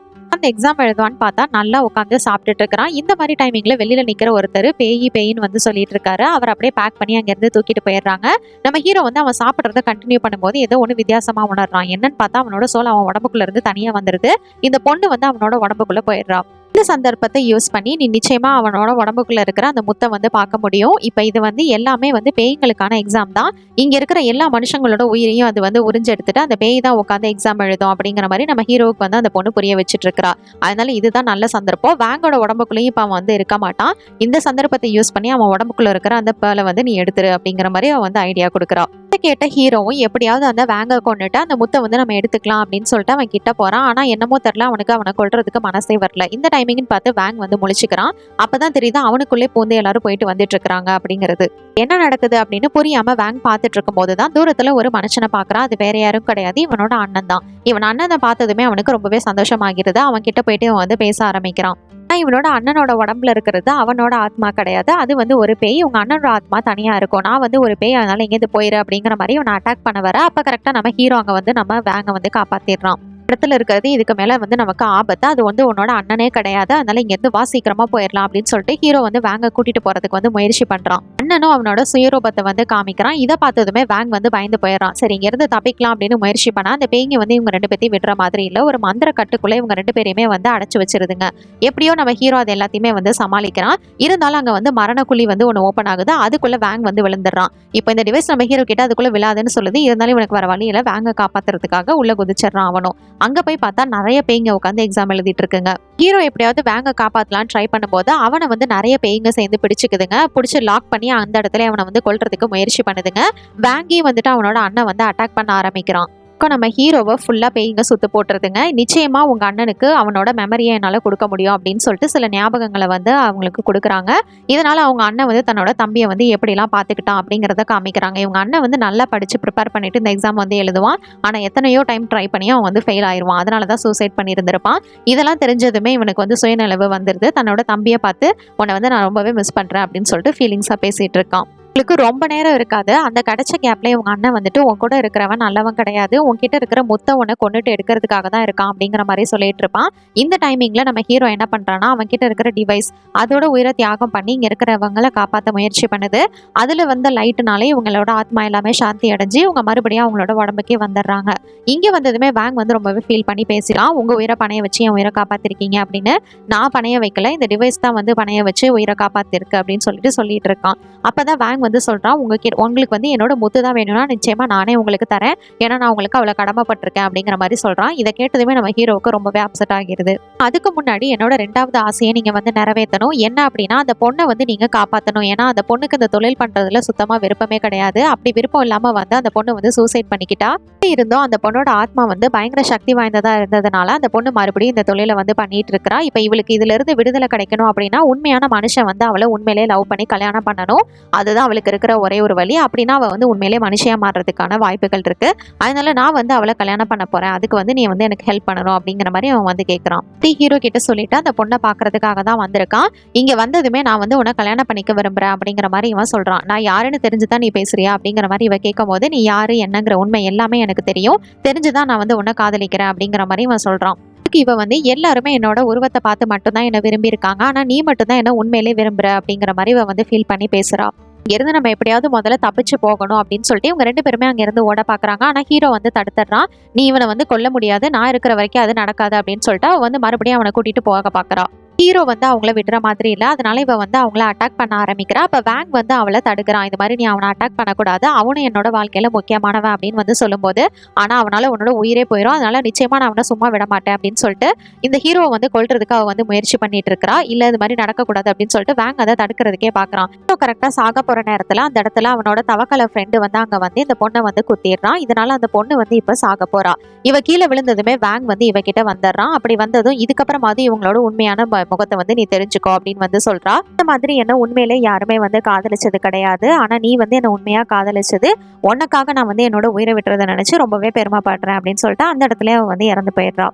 [SPEAKER 1] உட்காந்து எக்ஸாம் எழுதுவான்னு பார்த்தா நல்லா உட்காந்து சாப்பிட்டுட்டு இருக்கிறான். இந்த மாதிரி டைமிங்ல வெளியில நிக்கிற ஒருத்தர் பேயின்னு வந்து சொல்லிட்டு இருக்காரு. அவர் அப்படியே பேக் பண்ணி அங்க இருந்து தூக்கிட்டு போயிடுறாங்க. நம்ம ஹீரோ வந்து அவன் சாப்பிட்றத கண்டினியூ பண்ணும்போது ஏதோ ஒண்ணு வித்தியாசமா உணர்றான். என்னன்னு பார்த்தா அவனோட சோல் அவன் உடம்புக்குள்ள இருந்து தனியா வந்துருது. இந்த பொண்ணு வந்து அவனோட உடம்புக்குள்ள போயிடுறா. இந்த சந்தர்ப்பத்தை யூஸ் பண்ணி நீ நிச்சயமா அவனோட உடம்புக்குள்ள இருக்கிற அந்த முத்தை வந்து பார்க்க முடியும். இப்ப இது வந்து எல்லாமே வந்து பேய்களுக்கான எக்ஸாம் தான். இங்க இருக்கிற எல்லா மனுஷங்களோட உயிரையும் அது வந்து உறிஞ்சு எடுத்துட்டு அந்த பேய் தான் உட்காந்து எக்ஸாம் எழுதும் அப்படிங்கிற மாதிரி நம்ம ஹீரோவுக்கு வந்து அந்த பொண்ணு புரிய வச்சுட்டு இருக்கா. அதனால இதுதான் நல்ல சந்தர்ப்பம். வேங்கோட உடம்புக்குள்ளேயும் இப்ப அவன் வந்து இருக்க மாட்டான். இந்த சந்தர்ப்பத்தை யூஸ் பண்ணி அவன் உடம்புக்குள்ள இருக்கிற அந்த பேலை வந்து நீ எடுத்துரு அப்படிங்கிற மாதிரி அவன் வந்து ஐடியா கொடுக்குறா. கேட்ட ஹீரோவும் எப்படியாவது அந்த வேங்கை கொண்டுட்டு அந்த முத்தை வந்து நம்ம எடுத்துக்கலாம் அப்படின்னு சொல்லிட்டு அவன் கிட்ட போறான். ஆனா என்னமோ தெரியல, அவனுக்கு அவனை கொல்றதுக்கு மனசே வரல. இந்த டைமிங்னு பார்த்து வேங் வந்து முழிச்சுக்கிறான். அப்பதான் தெரியுது அவனுக்குள்ளே பூந்து எல்லாரும் போயிட்டு வந்துட்டு இருக்காங்க அப்படிங்கிறது. என்ன நடக்குது அப்படின்னு புரியாம வேங் பார்த்துட்டு இருக்கும் போதுதான் தூரத்துல ஒரு மனுஷனை பாக்குறான். அது வேற யாரும் கிடையாது, இவனோட அண்ணன் தான். இவன் அண்ணனை பார்த்ததுமே அவனுக்கு ரொம்பவே சந்தோஷமாகிறது. அவன் கிட்ட போயிட்டு இவன் வந்து பேச ஆரம்பிக்கிறான். இவனோட அண்ணனோட உடம்புல இருக்கிறது அவனோட ஆத்மா கிடையாது, அது வந்து ஒரு பேய். உங்க அண்ணனோட ஆத்மா தனியா இருக்கும். நான் வந்து ஒரு பேய், அதனால எங்கேருந்து போயிரு அப்படிங்கிற மாதிரி இவனை அட்டாக் பண்ண வர அப்ப கரெக்டா நம்ம ஹீரோ அங்க வந்து நம்ம வேங்க வந்து காப்பாத்திடுறான். இடத்துல இருக்கிறது இதுக்கு மேல வந்து நமக்கு ஆபத்து, அது வந்து உன்னோட அண்ணனே கிடையாது, அதனால இங்க இருந்து வா, சீக்கிரமா போயிடலாம் அப்படின்னு சொல்லிட்டு ஹீரோ வந்து வேங்க கூட்டிட்டு போறதுக்கு வந்து முயற்சி பண்றான். அண்ணனும் அவனோட சுயரூபத்தை வந்து காமிக்கிறான். இதை பார்த்ததுமே வேங் வந்து பயந்து போயிடறான். சரி, இங்க இருந்து தப்பிக்கலாம் அப்படின்னு முயற்சி பண்ணா அந்த பேய்ங்க வந்து இவங்க ரெண்டு பேத்தையும் விடுற மாதிரி இல்ல, ஒரு மந்திர கட்டுக்குள்ள இவங்க ரெண்டு பேரையுமே வந்து அடைச்சு வச்சிருதுங்க. எப்படியோ நம்ம ஹீரோ அது எல்லாத்தையுமே வந்து சமாளிக்கிறான். இருந்தாலும் அங்க வந்து மரணக்குழி வந்து ஒன்று ஓப்பன் ஆகுது. அதுக்குள்ள வேங் வந்து விழுந்துடுறான். இப்போ இந்த டிவைஸ் நம்ம ஹீரோ கிட்ட அதுக்குள்ள விழாதுன்னு சொல்லுது. இருந்தாலும் இவனுக்கு வர வழியில வேங்க காப்பாத்துறதுக்காக உள்ள குதிச்சிடறான் அவனும். அங்க போய் பார்த்தா நிறைய பேய்ங்க உட்காந்து எக்ஸாம் எழுதிட்டு இருக்குங்க. ஹீரோ எப்படியாவது வேங்க காப்பாத்தலாம்னு ட்ரை பண்ணும்போது அவனை வந்து நிறைய பேய்ங்க சேர்ந்து பிடிச்சிக்குதுங்க. பிடிச்சி லாக் பண்ணி அந்த இடத்துல அவனை வந்து கொல்றதுக்கு முயற்சி பண்ணுதுங்க. வேங்கி வந்துட்டு அவனோட அண்ணன் வந்து அட்டாக் பண்ண ஆரம்பிக்கிறான். நம்ம ஹீரோவை ஃபுல்லா பேய்ங்க சுத்து போட்டுருதுங்க. நிச்சயமா உங்க அண்ணனுக்கு அவனோட மெமரியை என்னால கொடுக்க முடியும் அப்படின்னு சொல்லிட்டு சில ஞாபகங்களை வந்து அவங்களுக்கு கொடுக்குறாங்க. இதனால அவங்க அண்ணன் வந்து தன்னோட தம்பியை வந்து எப்படிலாம் பாத்துக்கிட்டான் அப்படிங்கிறத காமிக்கிறாங்க. இவங்க அண்ணன் வந்து நல்லா படிச்சு ப்ரிப்பேர் பண்ணிட்டு இந்த எக்ஸாம் வந்து எழுதுவான். ஆனா எத்தனையோ டைம் ட்ரை பண்ணி அவன் வந்து ஃபெயில் ஆயிடுவான். அதனாலதான் சூசைட் பண்ணியிருந்திருப்பான். இதெல்லாம் தெரிஞ்சதுமே இவனுக்கு வந்து சுயநலவு வந்துருது. தன்னோட தம்பியை பார்த்து உன்னை வந்து நான் ரொம்பவே மிஸ் பண்றேன் அப்படின்னு சொல்லிட்டு ஃபீலிங்ஸா பேசிட்டு இருக்கான். உங்களுக்கு ரொம்ப நேரம் இருக்காது. அந்த கிடைச்ச கேப்ல உங்க அண்ணன் வந்துட்டு உன் கூட இருக்கிறவன் நல்லவன் கிடையாது, உன்கிட்ட இருக்கிற முத்த உன்னை கொண்டுட்டு எடுக்கிறதுக்காக தான் இருக்கான் அப்படிங்கிற மாதிரி சொல்லிட்டு இருப்பான். இந்த டைமிங்ல நம்ம ஹீரோ என்ன பண்றான்னா அவன் கிட்ட இருக்கிற டிவைஸ் அதோட உயிரை தியாகம் பண்ணி இங்க இருக்கிறவங்களை காப்பாற்ற முயற்சி பண்ணுது. அதுல வந்த லைட்டுனாலே இவங்களோட ஆத்மா எல்லாமே சாந்தி அடைஞ்சு இவங்க மறுபடியும் அவங்களோட உடம்புக்கே வந்துடுறாங்க. இங்க வந்ததுமே வேங் வந்து ரொம்பவே ஃபீல் பண்ணி பேசிடலாம். உங்க உயிரை பணைய வச்சு என் உயிரை காப்பாத்திருக்கீங்க அப்படின்னு. நான் பணைய வைக்கல, இந்த டிவைஸ் தான் வந்து பணைய வச்சு உயிரை காப்பாத்திருக்கு அப்படின்னு சொல்லிட்டு இருக்கான். அப்பதான் வேங் வந்து சொல்றான், உங்களுக்கு வந்து என்னோட முத்து தான் வேணும்னா நிச்சயமா நானே உங்களுக்கு தரேன், ஏன்னா நான் உங்களுக்கு அவ்வளவு கடமைப்பட்டிருக்கேன் அப்படிங்கிற மாதிரி சொல்றான். இதை கேட்டதுமே நம்ம ஹீரோவுக்கு ரொம்பவே அப்செட் ஆகிருது. அதுக்கு முன்னாடி என்னோட 2வது ஆசையை நீங்க வந்து நிறைவேற்றணும். என்ன அப்படின்னா அந்த பொண்ணை வந்து நீங்க காப்பாற்றணும். ஏன்னா அந்த பொண்ணுக்கு இந்த தொழில் பண்றதுல சுத்தமா விருப்பமே கிடையாது. அப்படி விருப்பம் இல்லாம வந்து அந்த பொண்ணு வந்து சூசைட் பண்ணிக்கிட்டா. இருந்தோம் அந்த பொண்ணோட ஆத்மா வந்து பயங்கர சக்தி வாய்ந்ததா இருந்ததுனால அந்த பொண்ணு மறுபடியும் இந்த தொழிலை வந்து பண்ணிட்டு இருக்கா. இப்ப இவளுக்கு இதுல இருந்து விடுதலை கிடைக்கணும் அப்படின்னா உண்மையான மனுஷன் வந்து அவளை உண்மையிலே லவ் பண்ணி கல்யாணம் பண்ணணும். அதுதான் அவளுக்கு இருக்கிற ஒரே ஒரு வழி. அப்படின்னா அவ வந்து உண்மையிலே மனுஷியா மாறுறதுக்கான வாய்ப்புகள் இருக்கு. அதனால நான் வந்து அவளை கல்யாணம் பண்ண போறேன், அதுக்கு வந்து நீ வந்து எனக்கு ஹெல்ப் பண்ணணும் அப்படிங்கிற மாதிரி அவன் வந்து கேட்கறான். ஹீரோ கிட்ட சொல்லிட்டு அந்த பொண்ணை பாக்குறதுக்காக தான் வந்திருக்கான். இங்க வந்ததுமே நான் வந்து உன்னை கல்யாணம் பண்ணிக்க விரும்புறேன் அப்படிங்கிற மாதிரி இவன் சொல்றான். நான் யாருன்னு தெரிஞ்சுதான் நீ பேசுறியா அப்படிங்கிற மாதிரி இவ கேட்கும் போது நீ யாரு என்னங்கிற உண்மை எல்லாமே எனக்கு தெரியும், தெரிஞ்சுதான் நான் வந்து உன்னை காதலிக்கிறேன் அப்படிங்கிற மாதிரி இவன் சொல்றான். இவ வந்து எல்லாருமே என்னோட உருவத்தை பார்த்து மட்டும்தான் என்ன விரும்பி இருக்காங்க, ஆனா நீ மட்டும்தான் என்ன உண்மையிலே விரும்புற அப்படிங்கிற மாதிரி இவ வந்து ஃபீல் பண்ணி பேசுறா. இருந்து நம்ம எப்படியாவது முதல்ல தப்பிச்சு போகணும் அப்படின்னு சொல்லிட்டு இவங்க 2 பேருமே அங்க இருந்து ஓட பாக்குறாங்க. ஆனா ஹீரோ வந்து தடுத்துறான். நீ இவனை வந்து கொல்ல முடியாது, நான் இருக்கிற வரைக்கும் அது நடக்காது அப்படின்னு சொல்லிட்டு அவ வந்து மறுபடியும் அவனை கூட்டிட்டு போக பாக்குறா. ஹீரோ வந்து அவங்கள விடுற மாதிரி இல்ல, அதனால இவ வந்து அவங்கள அட்டாக் பண்ண ஆரம்பிக்கிறா. அப்ப வேங் வந்து அவளை தடுக்கிறான். இது மாதிரி நீ அவனை அட்டாக் பண்ணக்கூடாது, அவனும் என்னோட வாழ்க்கையில முக்கியமானவன் அப்படின்னு வந்து சொல்லும்போது, ஆனா அவனால உன்னோட உயிரே போயிடும், அதனால நிச்சயமா நான் அவனை சும்மா விட மாட்டேன் அப்படின்னு சொல்லிட்டு இந்த ஹீரோவை வந்து கொல்றதுக்கு அவ வந்து முயற்சி பண்ணிட்டு இருக்கா. இல்ல இது மாதிரி நடக்கக்கூடாது அப்படின்னு சொல்லிட்டு வேங் அதை தடுக்கிறதுக்கே பாக்குறான். கரெக்டா சாக போற நேரத்துல அந்த இடத்துல அவனோட தவக்கல ஃப்ரெண்டு வந்து அங்க வந்து இந்த பொண்ணை வந்து குத்திடுறான். இதனால அந்த பொண்ணு வந்து இப்ப சாக போறா. இவ கீழே விழுந்ததுமே வேங் வந்து இவ கிட்ட வந்துடுறான். அப்படி வந்ததும் இதுக்கப்புறமாவது இவங்களோட உண்மையான முகத்தை வந்து நீ தெரிஞ்சுக்கோ அப்படின்னு வந்து சொல்றா. இந்த மாதிரி என்ன உண்மையிலே யாருமே வந்து காதலிச்சது கிடையாது, ஆனா நீ வந்து என்ன உண்மையா காதலிச்சது, உனக்காக நான் வந்து என்னோட உயிரை விட்டுறதை நினைச்சு ரொம்பவே பெருமைப்படுறேன் அப்படின்னு சொல்லிட்டு அந்த இடத்துல வந்து இறந்து போயிடுறா.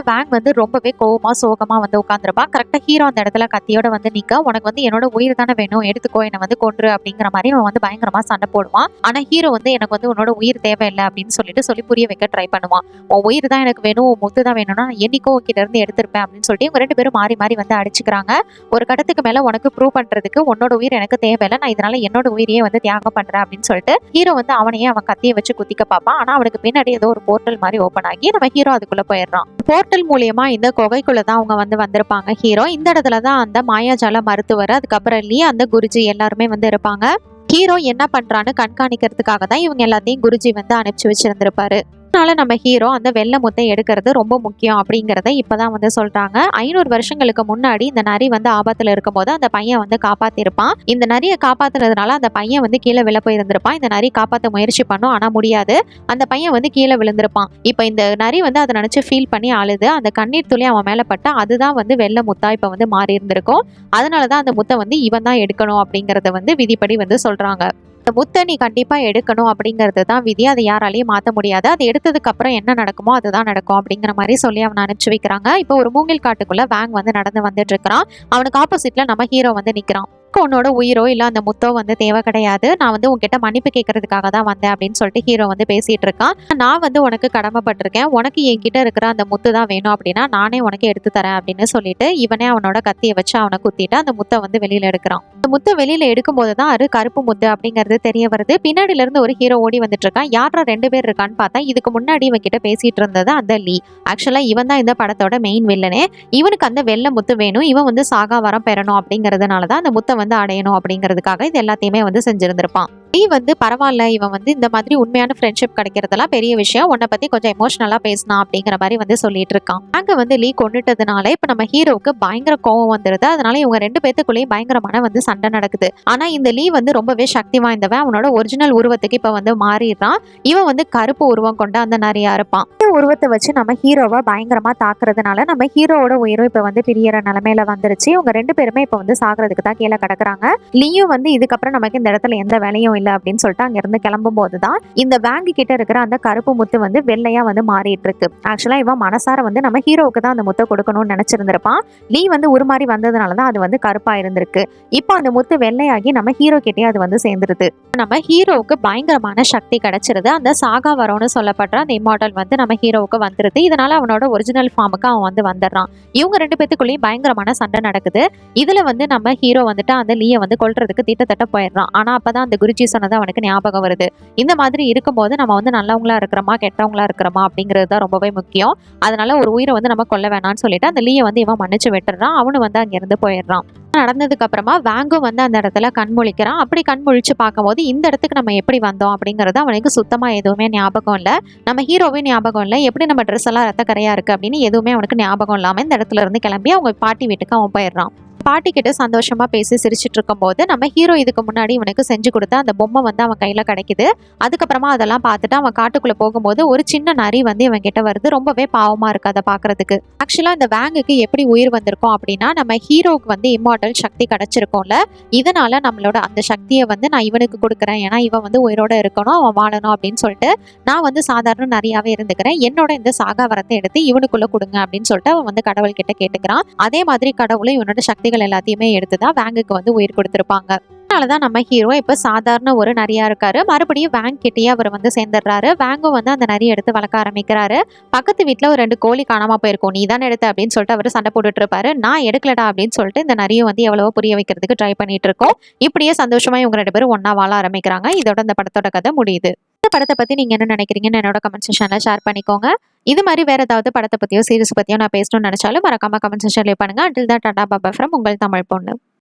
[SPEAKER 1] வேங் வந்து ரொம்பவே கோவமா சோகமா வந்து உட்காந்துருப்பான். கரெக்டா ஹீரோ அந்த இடத்துல கத்தியோட வந்து நிக்க, உனக்கு வந்து என்னோட உயிர் தானே வேணும், எடுத்துக்கோ, என்ன வந்து கொன்று அப்படிங்கிற மாதிரி அவன் வந்து பயங்கரமா சண்டை போடுவான். ஆனா ஹீரோ வந்து எனக்கு வந்து உன்னோட உயிர் தேவையில்லை அப்படின்னு சொல்லி புரிய வைக்க ட்ரை பண்ணுவான். உன் உயிர் தான் எனக்கு வேணும், உன் முத்து தான் வேணும்னா நான் என்னைக்கோ கிட்ட இருந்து எடுத்திருப்பேன் அப்படின்னு சொல்லிட்டு இவங்க 2 பேரும் மாறி மாறி வந்து அடிச்சுக்கிறாங்க. ஒரு கட்டத்துக்கு மேல உனக்கு ப்ரூவ் பண்றதுக்கு உன்னோட உயிர் எனக்கு தேவையில்லை, நான் இதனால என்னோட உயிரையே வந்து தியாகம் பண்றேன் அப்படின்னு சொல்லிட்டு ஹீரோ வந்து அவனையே அவன் கத்தியை வச்சு குத்திக்க பார்ப்பான். ஆனா அவனுக்கு பின்னாடி ஏதோ ஒரு போர்ட்டல் மாதிரி ஓப்பன் ஆகி நம்ம ஹீரோ அதுக்குள்ள போயிடுறான். போர்ட்டல் மூலியமா இந்த குகைக்குள்ள தான் அவங்க வந்து வந்திருப்பாங்க. ஹீரோ இந்த இடத்துல தான் அந்த மாயாஜால மருத்துவர், அதுக்கப்புறம் அந்த குருஜி எல்லாருமே வந்து இருப்பாங்க. ஹீரோ என்ன பண்றான்னு கண்காணிக்கிறதுக்காக தான் இவங்க எல்லாத்தையும் குருஜி வந்து அனுப்பிச்சு வச்சிருந்திருப்பாரு. அதனால நம்ம ஹீரோ அந்த வெள்ளை முத்தை எடுக்கிறது ரொம்ப முக்கியம் அப்படிங்கிறத இப்பதான் வந்து சொல்றாங்க. 500 வருஷங்களுக்கு முன்னாடி இந்த நரி வந்து ஆபத்துல இருக்கும் போது அந்த பையன் வந்து காப்பாத்திருப்பான். இந்த நரியை காப்பாத்துறதுனால அந்த பையன் வந்து கீழே விழ போயிருந்திருப்பான். இந்த நரி காப்பாற்ற முயற்சி பண்ணும், ஆனா முடியாது. அந்த பையன் வந்து கீழே விழுந்திருப்பான். இப்ப இந்த நரி வந்து அதை நினைச்சு ஃபீல் பண்ணி அழுது அந்த கண்ணீர் துளி அவன் மேல பட்டா அதுதான் வந்து வெள்ளை முத்தா இப்ப வந்து மாறி இருந்திருக்கும். அதனாலதான் அந்த முத்தை வந்து இவன் தான் எடுக்கணும் அப்படிங்கறத வந்து விதிப்படி வந்து சொல்றாங்க. இந்த முத்தை நீ கண்டிப்பா எடுக்கணும் அப்படிங்கிறது தான் விதி, அதை யாராலையும் மாற்ற முடியாது. அதை எடுத்ததுக்கு அப்புறம் என்ன நடக்குமோ அதுதான் நடக்கும் அப்படிங்கிற மாதிரி சொல்லி அவனை அனுப்பிச்சு வைக்கிறாங்க. இப்போ ஒரு மூங்கில் காட்டுக்குள்ள வேங் வந்து நடந்து வந்துட்டு இருக்கிறான். அவனுக்கு ஆப்போசிட்ல நம்ம ஹீரோ வந்து நிக்கிறான். உன்னோட உயிரோ இல்ல அந்த முத்தோ வந்து தேவை கிடையாது, நான் வந்து உன்கிட்ட மன்னிப்பு கேட்கறதுக்காக தான் வந்தேன் அப்படின்னு சொல்லிட்டு ஹீரோ வந்து பேசிட்டு இருக்கான். நான் வந்து உனக்கு கடமைப்பட்டிருக்கேன், உனக்கு என்கிட்ட இருக்கிற அந்த முத்து தான் வேணும் அப்படின்னா நானே உனக்கு எடுத்து தரேன் அப்படின்னு சொல்லிட்டு இவனே அவனோட கத்தியை வச்சு அவனை குத்திட்டு அந்த முத்தை வந்து வெளியில எடுக்கிறான். அந்த முத்தை வெளியில எடுக்கும் போதுதான் அது கருப்பு முத்து அப்படிங்கிறது தெரிய வருது. பின்னாடில இருந்து ஒரு ஹீரோ ஓடி வந்துட்டு இருக்கான். யாரா 2 பேர் இருக்கான்னு பார்த்தா இதுக்கு முன்னாடி இவன் கிட்ட பேசிட்டு இருந்தது அந்த லீ. ஆக்சுவலா இவன் தான் இந்த படத்தோட மெயின் வில்லனே. இவனுக்கு அந்த வெள்ளை முத்து வேணும், இவன் வந்து சாகா வரம் பெறணும் அப்படிங்கறதுனாலதான் அந்த முத்தை வந்து அடையணும் அப்படிங்கிறதுக்காக இது எல்லாத்தையுமே வந்து செஞ்சிருந்திருப்பான். நீ வந்து பரவாயில்ல, இவன் வந்து இந்த மாதிரி உண்மையான ஃப்ரெண்ட்ஷிப் கிடைக்கிறதெல்லாம் பெரிய விஷயம், உன்னை பத்தி கொஞ்சம் எமோஷனலா பேசினா அப்படிங்கிற மாதிரி வந்து சொல்லிட்டு இருக்கான். அங்க வந்து லீ கொண்டுட்டதுனால இப்ப நம்ம ஹீரோவுக்கு பயங்கர கோவம் வந்துருது. அதனால இவங்க 2 பேத்துக்குள்ளேயும் பயங்கரமான வந்து சண்டை நடக்குது. ஆனா இந்த லீ வந்து ரொம்பவே சக்தி வாய்ந்தவன். அவனோட ஒரிஜினல் உருவத்துக்கு இப்ப வந்து மாறிடுறான். இவன் வந்து கருப்பு உருவம் கொண்ட அந்த நிறையா இருப்பான். இந்த உருவத்தை வச்சு நம்ம ஹீரோவை பயங்கரமா தாக்குறதுனால நம்ம ஹீரோவோட உயிரும் இப்ப வந்து பிரியற நிலைமையில வந்துருச்சு. இவங்க 2 பேருமே இப்ப வந்து சாகிறதுக்கு தான் கீழே கிடக்குறாங்க. லீயும் வந்து இதுக்கப்புறம் நமக்கு இந்த இடத்துல எந்த வேலையும் இல்லை அப்படின்னு சொல்லிட்டு அங்க இருந்து கிளம்பும் போதுதான் இந்த வேங்கு கிட்ட இருக்கிற அந்த கருப்பு முத்து வந்து வெள்ளையா வந்து மாறிட்டு இருக்கு. ஆக்சுவலா இவன் மனசார வந்து நம்ம ஹீரோவுக்கு தான் அந்த முத்தை கொடுக்கணும்னு நினைச்சிருந்திருப்பான். லீ வந்து உருமாறி வந்ததுனாலதான் அது வந்து கருப்பா இருந்திருக்கு. இப்போ அந்த முத்து வெள்ளையாகி நம்ம ஹீரோ கிட்டே அது வந்து சேர்ந்துருது. நம்ம ஹீரோவுக்கு பயங்கரமான சக்தி கிடைச்சிருது. அந்த சாகா வரோன்னு சொல்லப்படுற அந்த இம்மார்டல் வந்து நம்ம ஹீரோவுக்கு வந்துருது. இதனால அவனோட ஒரிஜினல் ஃபார்முக்கு அவன் வந்து வந்துடுறான். இவங்க 2 பேத்துக்குள்ளேயும் பயங்கரமான சண்டை நடக்குது. இதுல வந்து நம்ம ஹீரோ வந்துட்டு அந்த லீயை வந்து கொல்றதுக்கு திட்டத்தட்ட போயிடுறான். ஆனா அப்பதான் அந்த குருஜி சொன்னது அவனுக்கு ஞாபகம் வருது. இந்த மாதிரி இருக்கும்போது நம்ம வந்து நல்லவங்களா இருக்கிறோமா கெட்டவங்களா இருக்கிறோமா அப்படிங்கிறது தான் ரொம்பவே முக்கியம். அதனால ஒரு உயிரை வந்து நம்ம கொல்ல வேணாம்னு சொல்லிட்டு அந்த லீயை வந்து இவன் மன்னிச்சு விட்டுறான். அவனு வந்து அங்கிருந்து போயிடுறான். நடந்ததுக்கு அப்புறமா வேங்கும் வந்து அந்த இடத்துல கண்முழிக்கிறான். அப்படி கண்முழிச்சு பார்க்கும்போது இந்த இடத்துக்கு நம்ம எப்படி வந்தோம் அப்படிங்கறது அவனுக்கு சுத்தமா எதுவுமே ஞாபகம் இல்லை. நம்ம ஹீரோவே ஞாபகம் இல்லை. எப்படி நம்ம ட்ரெஸ் எல்லாம் ரத்த கரையா இருக்கு அப்படின்னு எதுவுமே அவனுக்கு ஞாபகம் இல்லாம இந்த இடத்துல இருந்து கிளம்பி அவங்க பாட்டி வீட்டுக்கு அவன் போயிடுறான். பாட்டி கிட்ட சந்தோஷமா பேசி சிரிச்சிட்டு இருக்கும் போது நம்ம ஹீரோ இதுக்கு முன்னாடி இவனுக்கு செஞ்சு கொடுத்த அந்த பொம்மை வந்து அவன் கையில கிடைக்குது. அதுக்கப்புறமா அதெல்லாம் பார்த்துட்டு அவன் காட்டுக்குள்ள போகும்போது ஒரு சின்ன நரி வந்து இவன் கிட்ட வருது. ரொம்பவே பாவமா இருக்கு அதை பாக்குறதுக்கு. ஆக்சுவலா இந்த வேங்குக்கு எப்படி உயிர் வந்திருக்கும் அப்படின்னா நம்ம ஹீரோவுக்கு வந்து இம்மார்டல் சக்தி கிடைச்சிருக்கும்ல, இதனால நம்மளோட அந்த சக்தியை வந்து நான் இவனுக்கு கொடுக்குறேன், ஏன்னா இவன் வந்து உயிரோட இருக்கணும், அவன் வாழணும் அப்படின்னு சொல்லிட்டு நான் வந்து சாதாரண நரியாவே இருந்துக்கிறேன், என்னோட இந்த சாகா வரத்தை எடுத்து இவனுக்குள்ள கொடுங்க அப்படின்னு சொல்லிட்டு அவன் வந்து கடவுள் கிட்ட கேட்டுக்கிறான். அதே மாதிரி கடவுளும் இவனோட சக்திகள் எல்லாத்தையுமே எடுத்துதான் வேங்குக்கு வந்து உயிர் கொடுத்திருப்பாங்க. அதனாலதான் நம்ம ஹீரோ இப்ப சாதாரண ஒரு நரியா இருக்காரு. மறுபடியும் வேங் கிட்டேயே அவர் வந்து சேர்ந்துடுறாரு. வேங்கும் வந்து அந்த நரியை எடுத்து வளர்க்க ஆரம்பிக்கிறாரு. பக்கத்து வீட்டுல ஒரு 2 கோழி காணாம போயிருக்கும், நீ தானே எடுத்த அப்படின்னு சொல்லிட்டு அவர் சண்டை போட்டுட்டு இருப்பாரு. நான் எடுக்கலடா அப்படின்னு சொல்லிட்டு இந்த நரியும் வந்து எவ்வளவோ புரிய வைக்கிறதுக்கு ட்ரை பண்ணிட்டு இருக்கோம். இப்படியே சந்தோஷமா இவங்க 2 பேரும் ஒன்னா வாழ ஆரம்பிக்கிறாங்க. இதோட இந்த படத்தோட கதை முடியுது. இந்த படத்தை பத்தி நீங்க என்ன நினைக்கிறீங்கன்னு என்னோட கமெண்ட் செக்ஷன்ல ஷேர் பண்ணிக்கோங்க. இது மாதிரி வேற ஏதாவது படத்தை பத்தியோ சீரிஸ் பத்தியோ நான் பேசணும்னு நினைச்சாலும் மறக்காம கமெண்ட் செக்ஷன்ல பண்ணுங்க. until that Tata Baba from உங்கள் தமிழ் பொண்ணு.